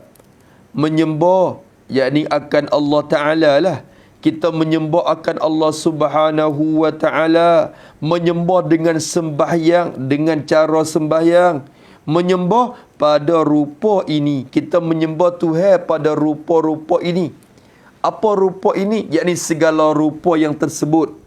S1: menyembah, yakni akan Allah Ta'ala lah. Kita menyembah akan Allah Subhanahu wa Ta'ala, menyembah dengan sembahyang, dengan cara sembahyang, menyembah pada rupa ini. Kita menyembah Tuhan pada rupa-rupa ini. Apa rupa ini? Yakni segala rupa yang tersebut.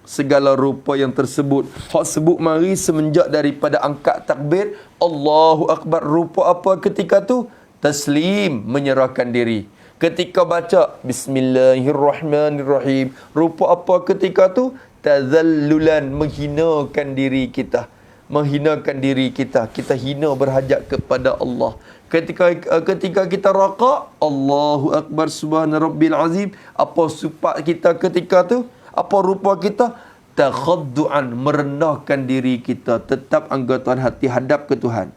S1: Segala rupa yang tersebut. Hak sebut mari semenjak daripada angkat takbir Allahu Akbar. Rupa apa ketika tu? Taslim, menyerahkan diri. Ketika baca Bismillahirrahmanirrahim, rupa apa ketika tu? Tazallulan, menghinakan diri kita. Menghinakan diri kita. Kita hina berhajat kepada Allah. Ketika kita raka', Allahu Akbar subhana rabbil azim. Apa sifat kita ketika tu? Apa rupa kita? Takhaddu'an, merendahkan diri kita. Tetap anggutan hati hadap ke Tuhan.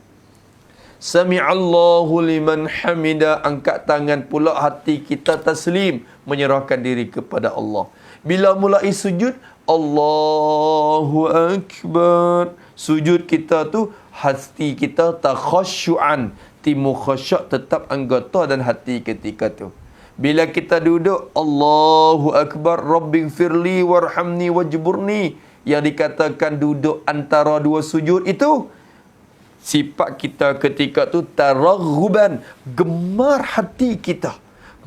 S1: Sami'allahu liman hamida, angkat tangan pula hati kita taslim, menyerahkan diri kepada Allah. Bila mulai sujud, Allahu Akbar. Sujud kita tu hati kita takhasyu'an, timu khasyuk, tetap anggota dan hati ketika tu. Bila kita duduk, Allahu Akbar, Rabbighfirli warhamni wajburni, yang dikatakan duduk antara dua sujud itu, sifat kita ketika tu taraghuban, gemar hati kita.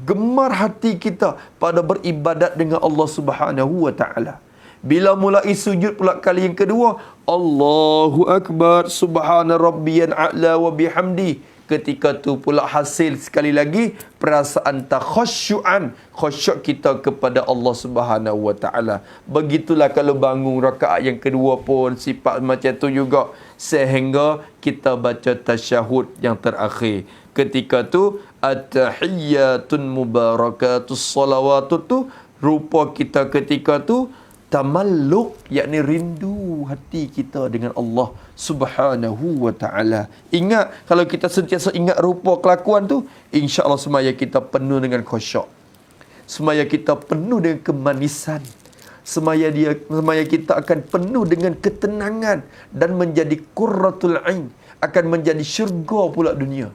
S1: Gemar hati kita pada beribadat dengan Allah Subhanahu wa Ta'ala. Bila mulai sujud pula kali yang kedua, Allahu Akbar, Subhana Rabbiyal A'la wa bihamdi. Ketika tu pula hasil sekali lagi perasaan takhasyu'an, khasyuk kita kepada Allah Subhanahu wa Ta'ala. Begitulah kalau bangun rakaat yang kedua pun sifat macam tu juga, sehingga kita baca tasyahud yang terakhir. Ketika tu at-tahiyyatun mubarakatus salawatut tu, rupa kita ketika tu tamalluk, yakni rindu hati kita dengan Allah Subhanahu wa Ta'ala. Ingat, kalau kita sentiasa ingat rupa kelakuan tu, insya-Allah semaya kita penuh dengan khusyuk. Semaya kita penuh dengan kemanisan. Semaya kita akan penuh dengan ketenangan dan menjadi qurratul ain, akan menjadi syurga pula dunia.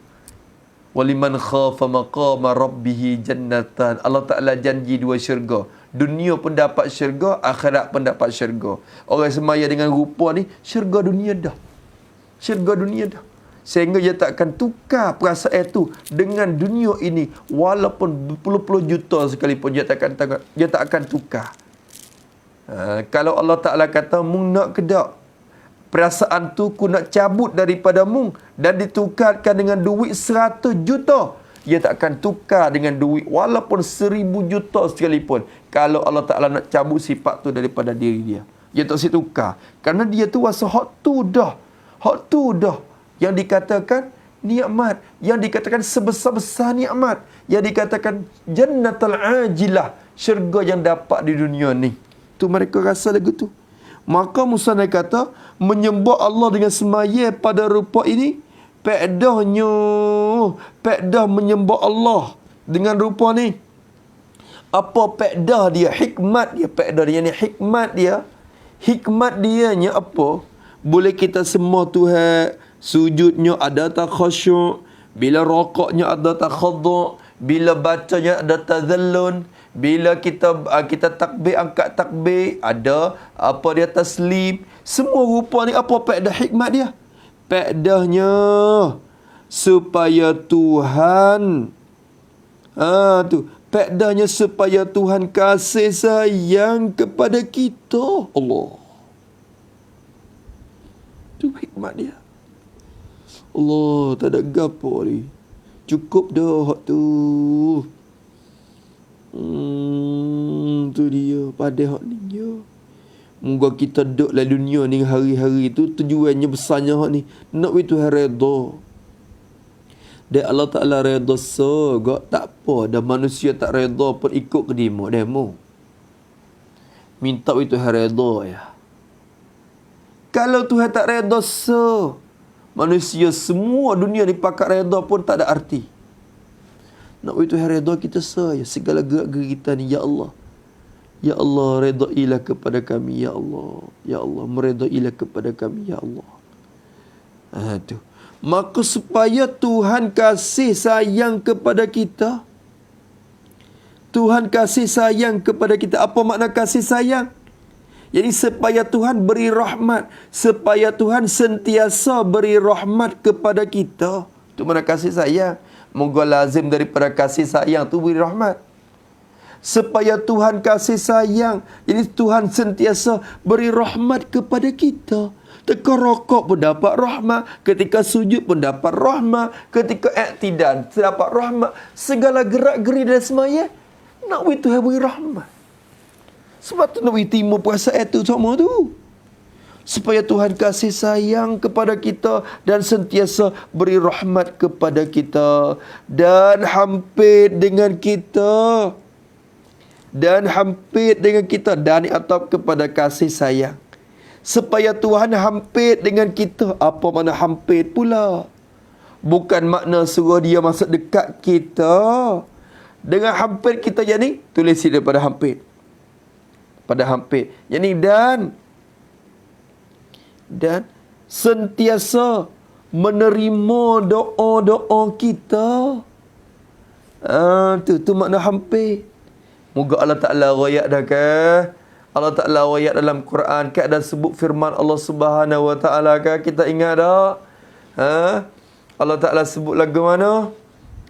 S1: Waliman khafa maqama rabbih jannatan. Allah Ta'ala janji dua syurga. Dunia pun dapat syurga, akhirat pun dapat syurga. Orang semaya dengan rupa ni, syurga dunia dah. Syurga dunia dah. Sehingga dia tak akan tukar perasaan itu dengan dunia ini. Walaupun berpuluh-puluh juta sekalipun, dia tak akan tukar. Kalau Allah Ta'ala kata, mung nak kedak, perasaan tu ku nak cabut daripada mung dan ditukarkan dengan duit 100 juta, dia tak akan tukar dengan duit walaupun 1000 juta sekalipun. Kalau Allah Ta'ala nak cabut sifat tu daripada diri dia, dia tak boleh tukar. Kerana dia tu rasa hak tu dah. Hak tu dah. Yang dikatakan nikmat. Yang dikatakan sebesar-besar nikmat. Yang dikatakan jannatul ajilah. Syurga yang dapat di dunia ni. Tu mereka rasa lagu tu. Maka Musa nak kata, menyembah Allah dengan semaya pada rupa ini, pedah menyembah Allah dengan rupa ni. Apa pedah dia? Hikmat dia. Pedah dia ni hikmat dia. Hikmat dia nya apa? Boleh kita semua Tuhan, sujudnya ada tak khusyuk, bila rokoknya ada tak khadu', bila bacanya ada tazallun, bila kita takbir, angkat takbir, ada apa dia taslim. Semua rupa ni apa pedah hikmat dia? Pedahnya supaya Tuhan pedahnya supaya Tuhan kasih sayang kepada kita. Allah. Tu hikmat dia. Allah, tak ada gapo ni. Cukup dah hak tu. Tu dia pada hak ni je. Moga kita duduk dalam dunia ni hari-hari tu tujuannya besarnya hak ni. Nak itu redha. Dan Allah Ta'ala redha segak, tak apa. Dan manusia tak redha pun ikut ke demo. Minta itu redha ya. Kalau Tuhan tak redha manusia semua dunia ni pakat redha pun tak ada arti. Nak itu redha kita saya segala gerak-gerik kita ni, ya Allah. Ya Allah, redailah kepada kami, ya Allah. Ya Allah, meredailah kepada kami, ya Allah. Tu. Maka supaya Tuhan kasih sayang kepada kita. Tuhan kasih sayang kepada kita. Apa makna kasih sayang? Jadi supaya Tuhan beri rahmat. Supaya Tuhan sentiasa beri rahmat kepada kita. Itu makna kasih sayang. Moga lazim daripada kasih sayang tu beri rahmat. Supaya Tuhan kasih sayang. Jadi Tuhan sentiasa beri rahmat kepada kita. Ketika rokok pun dapat rahmat. Ketika sujud pun dapat rahmat. Ketika i'tidal dapat rahmat. Segala gerak-geri dan semaya nak beri Tuhan beri rahmat. Sebab tu nak beri timur puasa itu sama tu. Supaya Tuhan kasih sayang kepada kita dan sentiasa beri rahmat kepada kita. Dan hampir dengan kita. Dan hampir dengan kita. Dan atap kepada kasih sayang. Supaya Tuhan hampir dengan kita. Apa makna hampir pula? Bukan makna suruh dia masuk dekat kita. Dengan hampir kita jadi, tulis daripada hampir. Pada hampir. Yani dan sentiasa menerima doa-doa kita. Tu makna hampir. Moga Allah Ta'ala rakyat dah ke? Allah Ta'ala rakyat dalam Quran ke? Dan sebut firman Allah Subhanahu Wa Ta'ala ke? Kita ingat tak? Allah Ta'ala sebut lagu mana?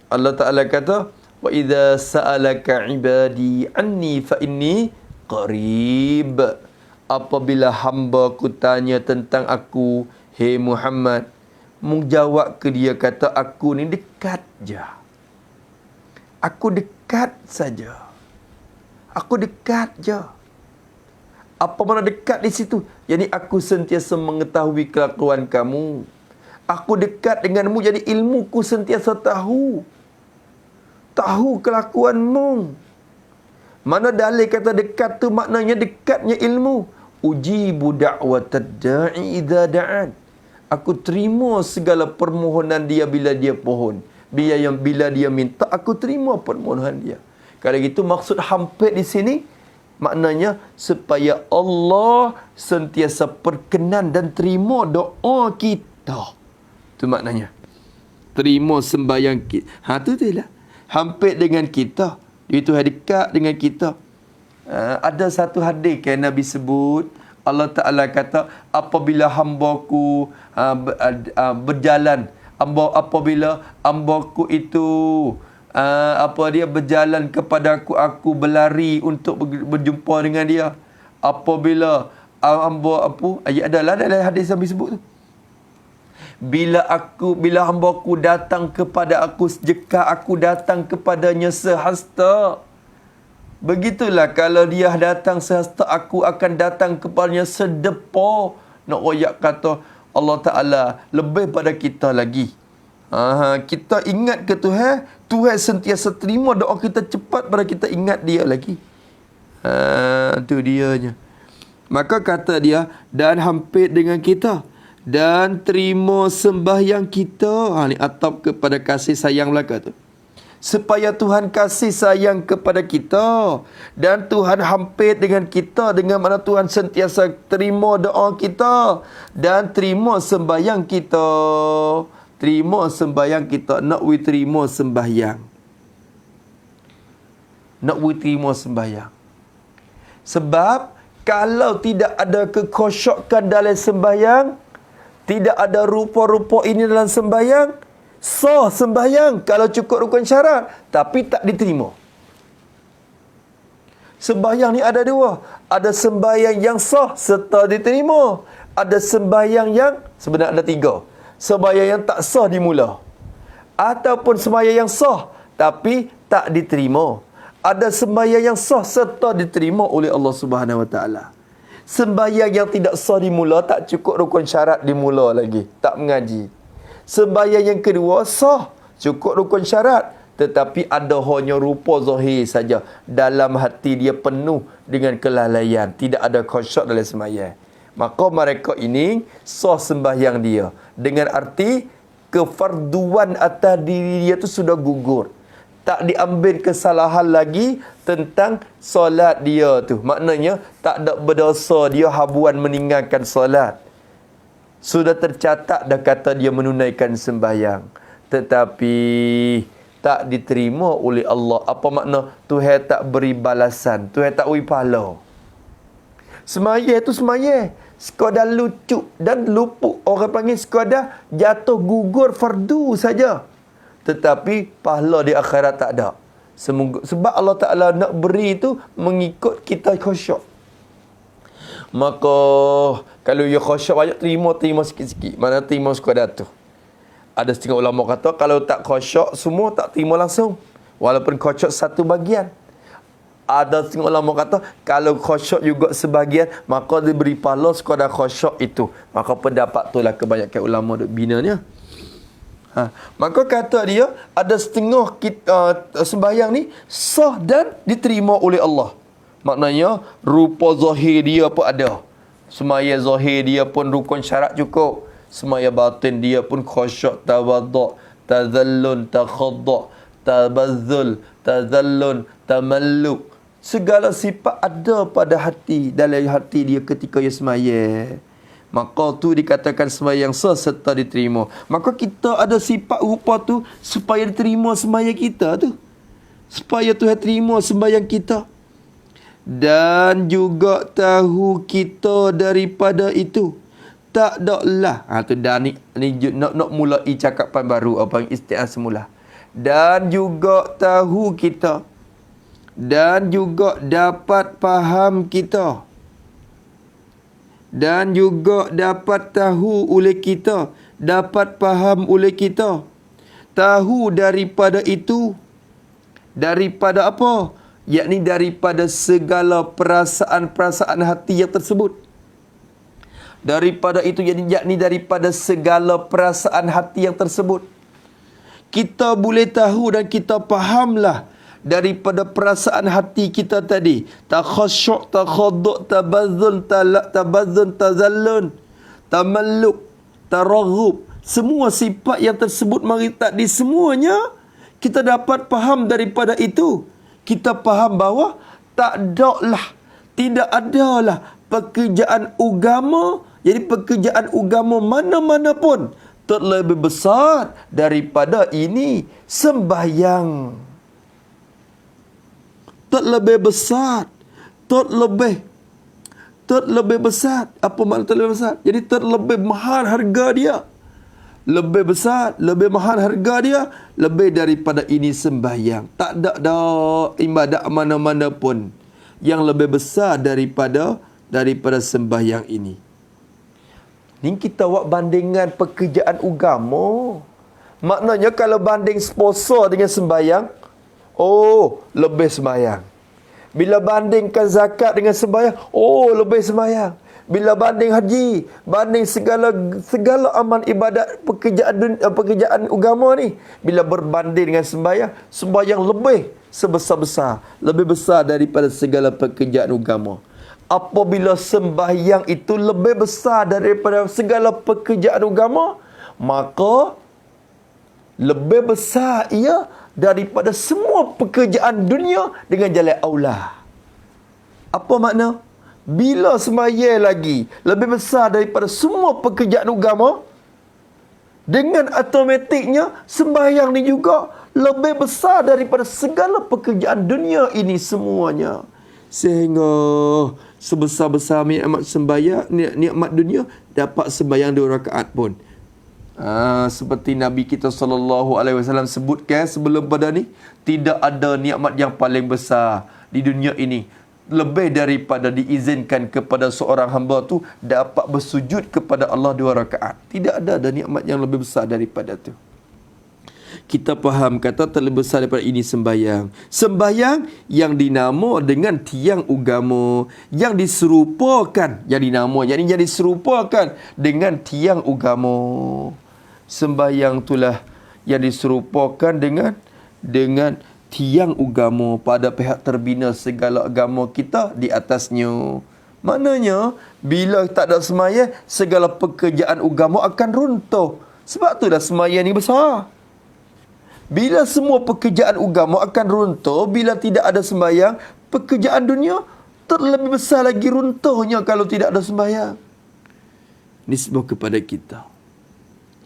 S1: Allah Ta'ala kata, wa idza sa'alaka ibadi anni fa inni qarib. Apabila hamba ku tanya tentang aku, hey Muhammad, menjawab ke dia kata, aku ni dekat je. Aku dekat saja. Aku dekat je. Apa mana dekat di situ? Jadi aku sentiasa mengetahui kelakuan kamu. Aku dekat denganmu, jadi ilmuku sentiasa tahu. Tahu kelakuanmu. Mana dalil kata dekat tu maknanya dekatnya ilmu. Ujibu da'watad da'i idza da'an. Aku terima segala permohonan dia bila dia pohon. Bila dia minta, aku terima permohonan dia. Kalau gitu maksud hampir di sini maknanya supaya Allah sentiasa perkenan dan terima doa kita. Itu maknanya. Terima sembahyang kita. Tu lah. Hampir dengan kita. Itu dekat dengan kita. Ada satu hadis yang Nabi sebut. Allah Ta'ala kata, apabila hambaku berjalan. Apabila hambaku itu berjalan kepada aku berlari untuk berjumpa dengan dia. Apabila ayat adalah dalam hadis Nabi sebut tu. Bila hamba-Ku datang kepada aku, jika aku datang kepadanya sehasta. Begitulah kalau dia datang sehasta, aku akan datang kepadanya sedepa. Nak royak kata Allah Ta'ala lebih pada kita lagi. Kita ingat ke Tuhan, Tuhan sentiasa terima doa kita cepat pada kita ingat dia lagi. Tu dianya. Maka kata dia, dan hampir dengan kita. Dan terima sembahyang kita. Ni atap kepada kasih sayang belaka tu. Supaya Tuhan kasih sayang kepada kita. Dan Tuhan hampir dengan kita. Dengan mana Tuhan sentiasa terima doa kita. Dan terima sembahyang kita. Terima sembahyang kita. Nak we terima sembahyang. Nak we terima sembahyang. Sebab kalau tidak ada kekhusyukan dalam sembahyang, tidak ada rupa-rupa ini dalam sembahyang, sah sembahyang kalau cukup rukun syarat, tapi tak diterima. Sembahyang ni ada dua. Ada sembahyang yang sah serta diterima. Ada sembahyang yang sebenarnya ada tiga. Sembahyang yang tak sah dimula. Ataupun sembahyang yang sah tapi tak diterima. Ada sembahyang yang sah serta diterima oleh Allah Subhanahu Wa Taala. Sembahyang yang tidak sah dimula, tak cukup rukun syarat dimula lagi, tak mengaji. Sembahyang yang kedua sah, cukup rukun syarat, tetapi ada hanya rupa zahir saja. Dalam hati dia penuh dengan kelalaian, tidak ada khusyuk dalam sembahyang. Maka mereka ini sah sembahyang dia. Dengan arti kefarduan atas diri dia tu sudah gugur. Tak diambil kesalahan lagi, tentang solat dia tu. Maknanya tak ada berdosa dia habuan meninggalkan solat. Sudah tercatat dah kata dia menunaikan sembahyang. Tetapi tak diterima oleh Allah. Apa makna? Tuhan tak beri balasan. Tuhan tak beri pahala. Semaya tu semaya. Sekadar lucu dan luput. Orang panggil sekadar jatuh gugur fardu saja. Tetapi pahala di akhirat tak ada. Sebab Allah Ta'ala nak beri tu mengikut kita khusyuk. Maka kalau you khusyuk banyak, terima sikit-sikit. Mana terima sekadar tu. Ada setengah ulama kata kalau tak khusyuk semua tak terima langsung. Walaupun khusyuk satu bagian. Ada setengah ulama kata kalau khusyuk juga sebahagian, maka diberi pahala sekadar khusyuk itu. Maka pendapat tu lah kebanyakan ulama duk binanya. Maka kata dia ada setengah sembahyang ni sah dan diterima oleh Allah. Maknanya rupa zahir dia pun ada. Semaya zahir dia pun rukun syarat cukup. Semaya batin dia pun khusyuk, tawaduk, tazallun, takhaddu', tabazzul, tazallun, tamalluk. Segala sifat ada pada hati, dalam hati dia ketika dia semaya. Maka tu dikatakan sembahyang sah serta diterima. Maka kita ada sifat rupa tu supaya diterima sembahyang kita tu. Supaya Tuhan terima sembahyang kita. Dan juga tahu kita daripada itu. Tak daklah. Tu dah ni nak mulai cakapan baru. Apa yang isti'an semula. Dan juga tahu kita. Dan juga dapat faham kita. Dan juga dapat tahu oleh kita. Dapat faham oleh kita. Tahu daripada itu. Daripada apa? Yakni daripada segala perasaan-perasaan hati yang tersebut. Daripada itu, yakni daripada segala perasaan hati yang tersebut. Kita boleh tahu dan kita fahamlah daripada perasaan hati kita tadi. Takhasyuk, takhaddu', tabazzun, tazallun, tamalluk, taraghub. Semua sifat yang tersebut mari tadi semuanya kita dapat faham daripada itu. Kita faham bahawa tidak adalah pekerjaan agama, jadi pekerjaan agama mana-mana pun terlebih besar daripada ini sembahyang. Terlebih besar, terlebih besar. Apa makna terlebih besar? Jadi terlebih mahal harga dia. Lebih besar, lebih mahal harga dia, lebih daripada ini sembahyang. Tak ada ibadat mana-mana pun yang lebih besar daripada sembahyang ini. Ni kita buat bandingan pekerjaan agama. Maknanya kalau banding puasa dengan sembahyang, lebih sembahyang. Bila bandingkan zakat dengan sembahyang, lebih sembahyang. Bila banding haji, banding segala amal ibadat pekerjaan agama ni, bila berbanding dengan sembahyang lebih sebesar-besar, lebih besar daripada segala pekerjaan agama. Apabila sembahyang itu lebih besar daripada segala pekerjaan agama, maka lebih besar ia daripada semua pekerjaan dunia dengan jalan Allah. Apa makna? Bila sembahyang lagi lebih besar daripada semua pekerjaan agama, dengan automatiknya sembahyang ni juga lebih besar daripada segala pekerjaan dunia ini semuanya. Sehingga sebesar-besar nikmat sembahyang, nikmat dunia, dapat sembahyang 2 rakaat pun. Seperti Nabi kita SAW sebutkan sebelum pada ni, tidak ada nikmat yang paling besar di dunia ini lebih daripada diizinkan kepada seorang hamba tu dapat bersujud kepada Allah 2 rakaat. Tidak ada nikmat yang lebih besar daripada tu. Kita faham kata terlebih besar daripada ini sembahyang. Sembahyang yang dinama dengan tiang agama, yang diserupakan, yang diserupakan dengan tiang agama. Sembahyang itulah yang diserupakan dengan tiang agama pada pihak terbina segala agama kita di atasnya. Maknanya bila tak ada sembahyang, segala pekerjaan agama akan runtuh. Sebab itulah sembahyang ni besar. Bila semua pekerjaan agama akan runtuh, bila tidak ada sembahyang, pekerjaan dunia terlebih besar lagi runtuhnya kalau tidak ada sembahyang. Nisbah kepada kita.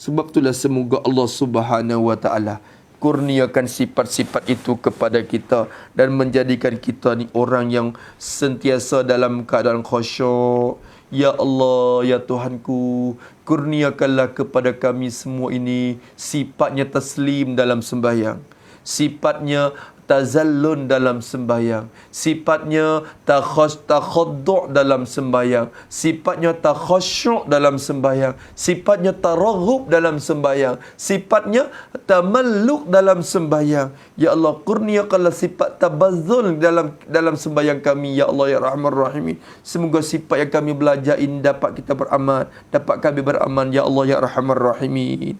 S1: Sebab itulah semoga Allah Subhanahu wa taala kurniakan sifat-sifat itu kepada kita dan menjadikan kita ni orang yang sentiasa dalam keadaan khusyuk. Ya Allah, ya Tuhanku, kurniakanlah kepada kami semua ini sifatnya taslim dalam sembahyang, sifatnya tazallun dalam sembahyang, sifatnya takhaddu' dalam sembahyang, sifatnya takhasyuk dalam sembahyang, sifatnya taraghub dalam sembahyang, sifatnya tamalluk dalam sembahyang. Ya Allah, kurniakanlah sifat tabazzul dalam sembahyang kami, ya Allah ya Rahman Rahimin. Semoga sifat yang kami belajar ini dapat kita beramal, dapat kami beramal, ya Allah ya Rahman Rahimin.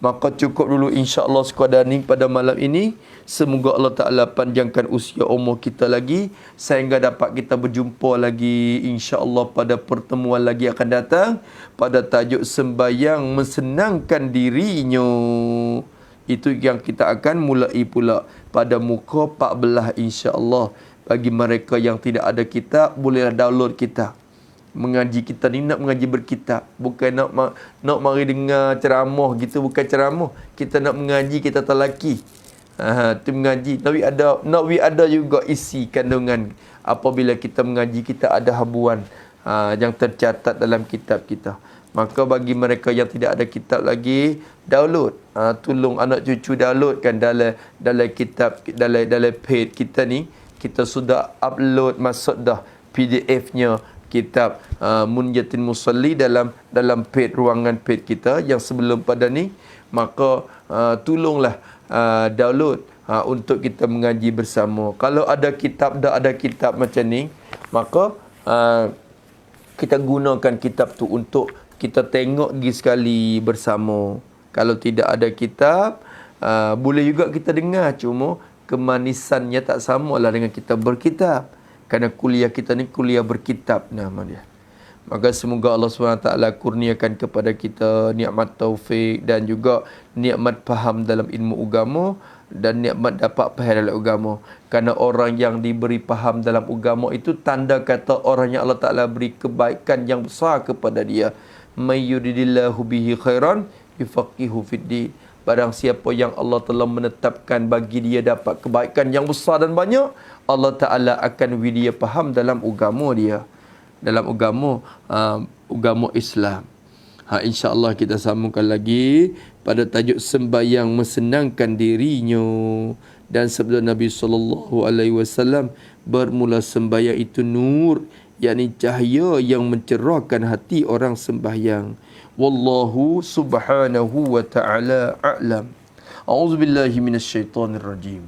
S1: Maka cukup dulu insya-Allah sekadar ni pada malam ini. Semoga Allah Ta'ala panjangkan usia umur kita lagi sehingga dapat kita berjumpa lagi insya-Allah pada pertemuan lagi akan datang pada tajuk sembahyang mensenangkan dirinya. Itu yang kita akan mulai pula pada muka 14 insya-Allah. Bagi mereka yang tidak ada kitab, bolehlah download kitab. Mengaji kita ni nak mengaji berkitab, bukan nak mari dengar ceramah gitu, bukan ceramah. Kita nak mengaji, kita talaki. Tu mengaji. Nabi ada juga isi kandungan. Apabila kita mengaji, kita ada habuan yang tercatat dalam kitab kita. Maka bagi mereka yang tidak ada kitab lagi, download. Tolong anak cucu downloadkan dalam kitab, dalam page kita ni. Kita sudah upload, masuk dah PDF-nya kitab Munyatin Musalli dalam page, ruangan page kita yang sebelum pada ni. Maka tolonglah download untuk kita mengaji bersama. Kalau ada kitab, dah ada kitab macam ni, maka kita gunakan kitab tu untuk kita tengok lagi sekali bersama. Kalau tidak ada kitab, boleh juga kita dengar, cuma kemanisannya tak samalah dengan kita berkitab. Kerana kuliah kita ni kuliah berkitab nama dia. Maka semoga Allah SWT kurniakan kepada kita nikmat taufik dan juga nikmat faham dalam ilmu agama dan nikmat dapat faham dalam agama. Kerana orang yang diberi faham dalam agama itu tanda kata orang yang Allah Ta'ala beri kebaikan yang besar kepada dia. May yuridillahu bihi khairan yufaqihu fiddin. Barang siapa yang Allah telah menetapkan bagi dia dapat kebaikan yang besar dan banyak, Allah Ta'ala akan beri dia faham dalam agama dia, dalam agama Islam. InsyaAllah kita sambungkan lagi pada tajuk sembahyang mensenangkan dirinya. Dan sabda Nabi SAW, bermula sembahyang itu nur, yakni cahaya yang mencerahkan hati orang sembahyang. Wallahu subhanahu wa ta'ala a'lam. A'udzubillahi minasyaitonirrajim.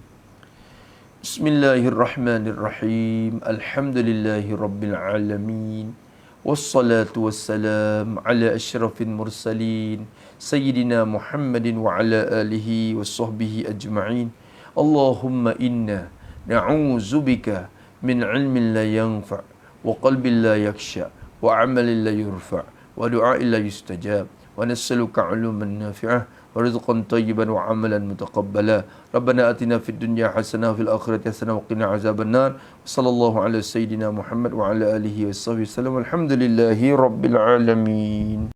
S1: Bismillahirrahmanirrahim. Alhamdulillahi rabbil alamin. Wassalatu wassalam ala asyrafil mursalin Sayyidina Muhammadin wa ala alihi wa sahbihi ajma'in. Allahumma inna na'udzubika min ilmin la yanfa' wa qalbin la yakhsha wa amalin la yurfa' wa du'a'in la yustajab wa nas'aluka 'uluman nafi'ah wa rizqan tayyiban wa amalan mutaqabbala. Rabbana atina fid dunya hasanah wa fil akhirati hasanah wa qina azaban nar. Sallallahu ala sayyidina Muhammad wa ala alihi wa sahbihi wasallam. Alhamdulillahi rabbil alamin.